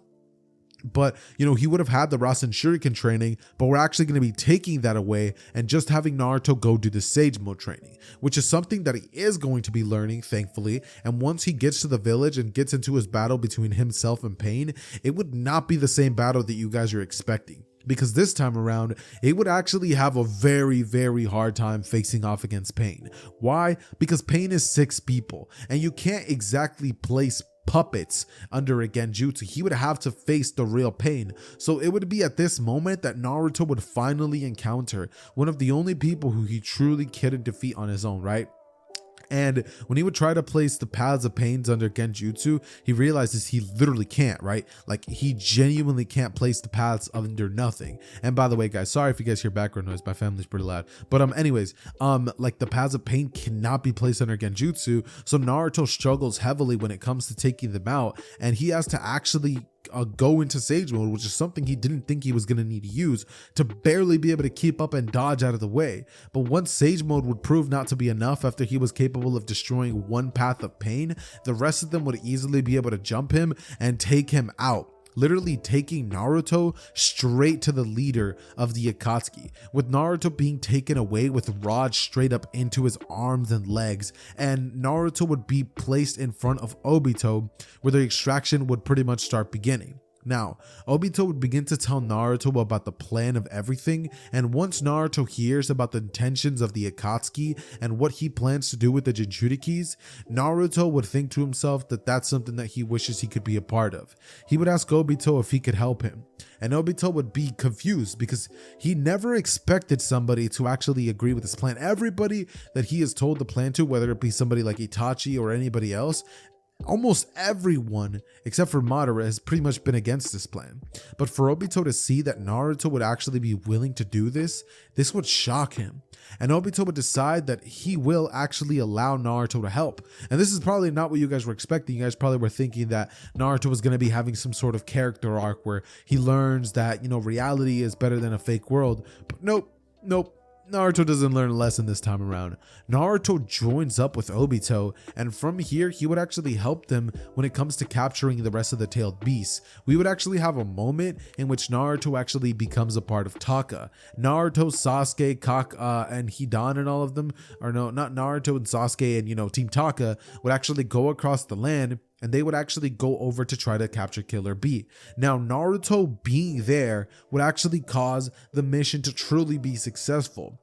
But, you know, he would have had the Rasen Shuriken training, but we're actually going to be taking that away and just having Naruto go do the Sage Mode training, which is something that he is going to be learning, thankfully. And once he gets to the village and gets into his battle between himself and Pain, it would not be the same battle that you guys are expecting. Because this time around, it would actually have a very, very hard time facing off against Pain. Why? Because Pain is 6 people, and you can't exactly place puppets under a Genjutsu. He would have to face the real Pain. So it would be at this moment that Naruto would finally encounter one of the only people who he truly couldn't defeat on his own, right? And when he would try to place the paths of Pains under Genjutsu, he realizes he literally can't, right? Like he genuinely can't place the paths under nothing. And by the way, guys, sorry if you guys hear background noise, my family's pretty loud. But anyways, like the paths of Pain cannot be placed under Genjutsu. So Naruto struggles heavily when it comes to taking them out, and he has to actually go into Sage Mode, which is something he didn't think he was going to need to use to barely be able to keep up and dodge out of the way. But once Sage Mode would prove not to be enough after he was capable of destroying one path of Pain, the rest of them would easily be able to jump him and take him out, literally taking Naruto straight to the leader of the Akatsuki, with Naruto being taken away with rods straight up into his arms and legs, and Naruto would be placed in front of Obito, where the extraction would pretty much start beginning. Now, Obito would begin to tell Naruto about the plan of everything, and once Naruto hears about the intentions of the Akatsuki and what he plans to do with the Jinchurikis, Naruto would think to himself that that's something that he wishes he could be a part of. He would ask Obito if he could help him, and Obito would be confused because he never expected somebody to actually agree with his plan. Everybody that he has told the plan to, whether it be somebody like Itachi or anybody else, almost everyone except for Madara has pretty much been against this plan. But for Obito to see that Naruto would actually be willing to do this would shock him. And Obito would decide that he will actually allow Naruto to help. And this is probably not what you guys were expecting. You guys probably were thinking that Naruto was going to be having some sort of character arc where he learns that, you know, reality is better than a fake world. But nope. Naruto doesn't learn a lesson this time around. Naruto joins up with Obito, and from here he would actually help them when it comes to capturing the rest of the tailed beasts. We would actually have a moment in which Naruto actually becomes a part of Taka. Naruto, Sasuke, and Hidan and all of them, or no, not Naruto and Sasuke and, you know, Team Taka would actually go across the land, and they would actually go over to try to capture Killer Bee. Now, Naruto being there would actually cause the mission to truly be successful.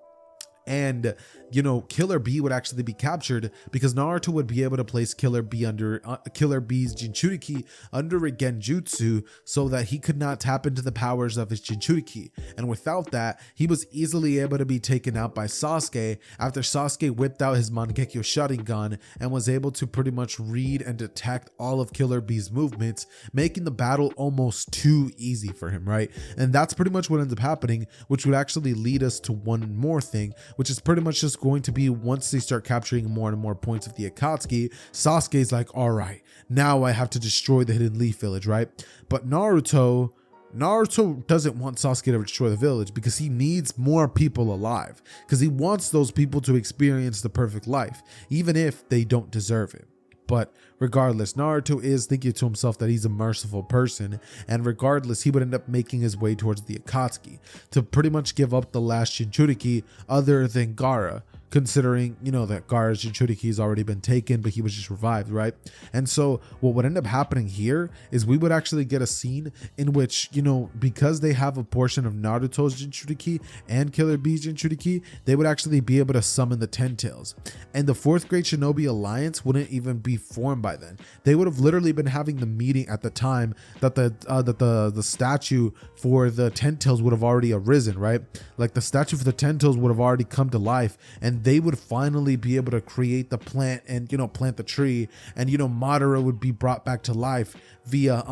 And, you know, Killer Bee would actually be captured because Naruto would be able to place Killer Bee under Killer Bee's Jinchuriki under a Genjutsu so that he could not tap into the powers of his Jinchuriki. And without that, he was easily able to be taken out by Sasuke after Sasuke whipped out his Mangekyo Sharingan and was able to pretty much read and detect all of Killer Bee's movements, making the battle almost too easy for him, right? And that's pretty much what ends up happening, which would actually lead us to one more thing, which is pretty much just going to be once they start capturing more and more points of the Akatsuki, Sasuke's like, all right, now I have to destroy the Hidden Leaf Village, right? But Naruto doesn't want Sasuke to destroy the village because he needs more people alive, because he wants those people to experience the perfect life, even if they don't deserve it. But regardless, Naruto is thinking to himself that he's a merciful person, and regardless, he would end up making his way towards the Akatsuki to pretty much give up the last Jinchuriki other than Gaara. considering, you know, that Gaara's Jinchuriki has already been taken, but he was just revived, right? And so what would end up happening here is we would actually get a scene in which, you know, because they have a portion of Naruto's Jinchuriki and Killer Bee's Jinchuriki, they would actually be able to summon the Ten Tails. And the Fourth Great Shinobi Alliance wouldn't even be formed by then. They would have literally been having the meeting at the time that the statue for the Ten Tails would have already arisen, right? Like the statue for the Ten Tails would have already come to life, and they would finally be able to create the plant and, you know, plant the tree, and, you know, Madara would be brought back to life via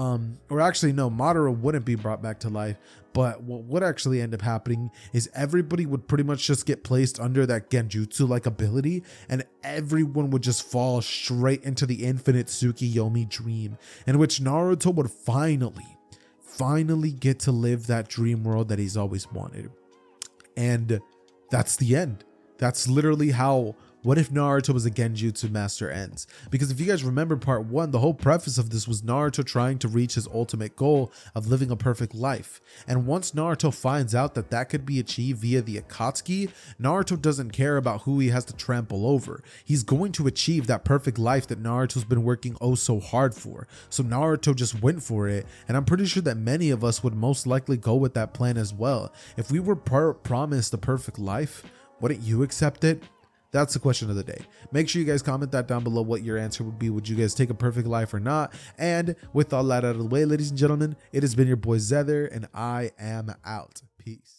or actually no, Madara wouldn't be brought back to life, but what would actually end up happening is everybody would pretty much just get placed under that Genjutsu like ability, and everyone would just fall straight into the infinite Tsukiyomi dream, in which Naruto would finally get to live that dream world that he's always wanted. And that's the end. That's literally how What If Naruto Was a Genjutsu Master ends. Because if you guys remember part 1, the whole preface of this was Naruto trying to reach his ultimate goal of living a perfect life. And once Naruto finds out that that could be achieved via the Akatsuki, Naruto doesn't care about who he has to trample over. He's going to achieve that perfect life that Naruto's been working oh so hard for. So Naruto just went for it, and I'm pretty sure that many of us would most likely go with that plan as well. If we were promised a perfect life, wouldn't you accept it? That's the question of the day. Make sure you guys comment that down below what your answer would be. Would you guys take a perfect life or not? And with all that out of the way, ladies and gentlemen, it has been your boy Xehther, and I am out. Peace.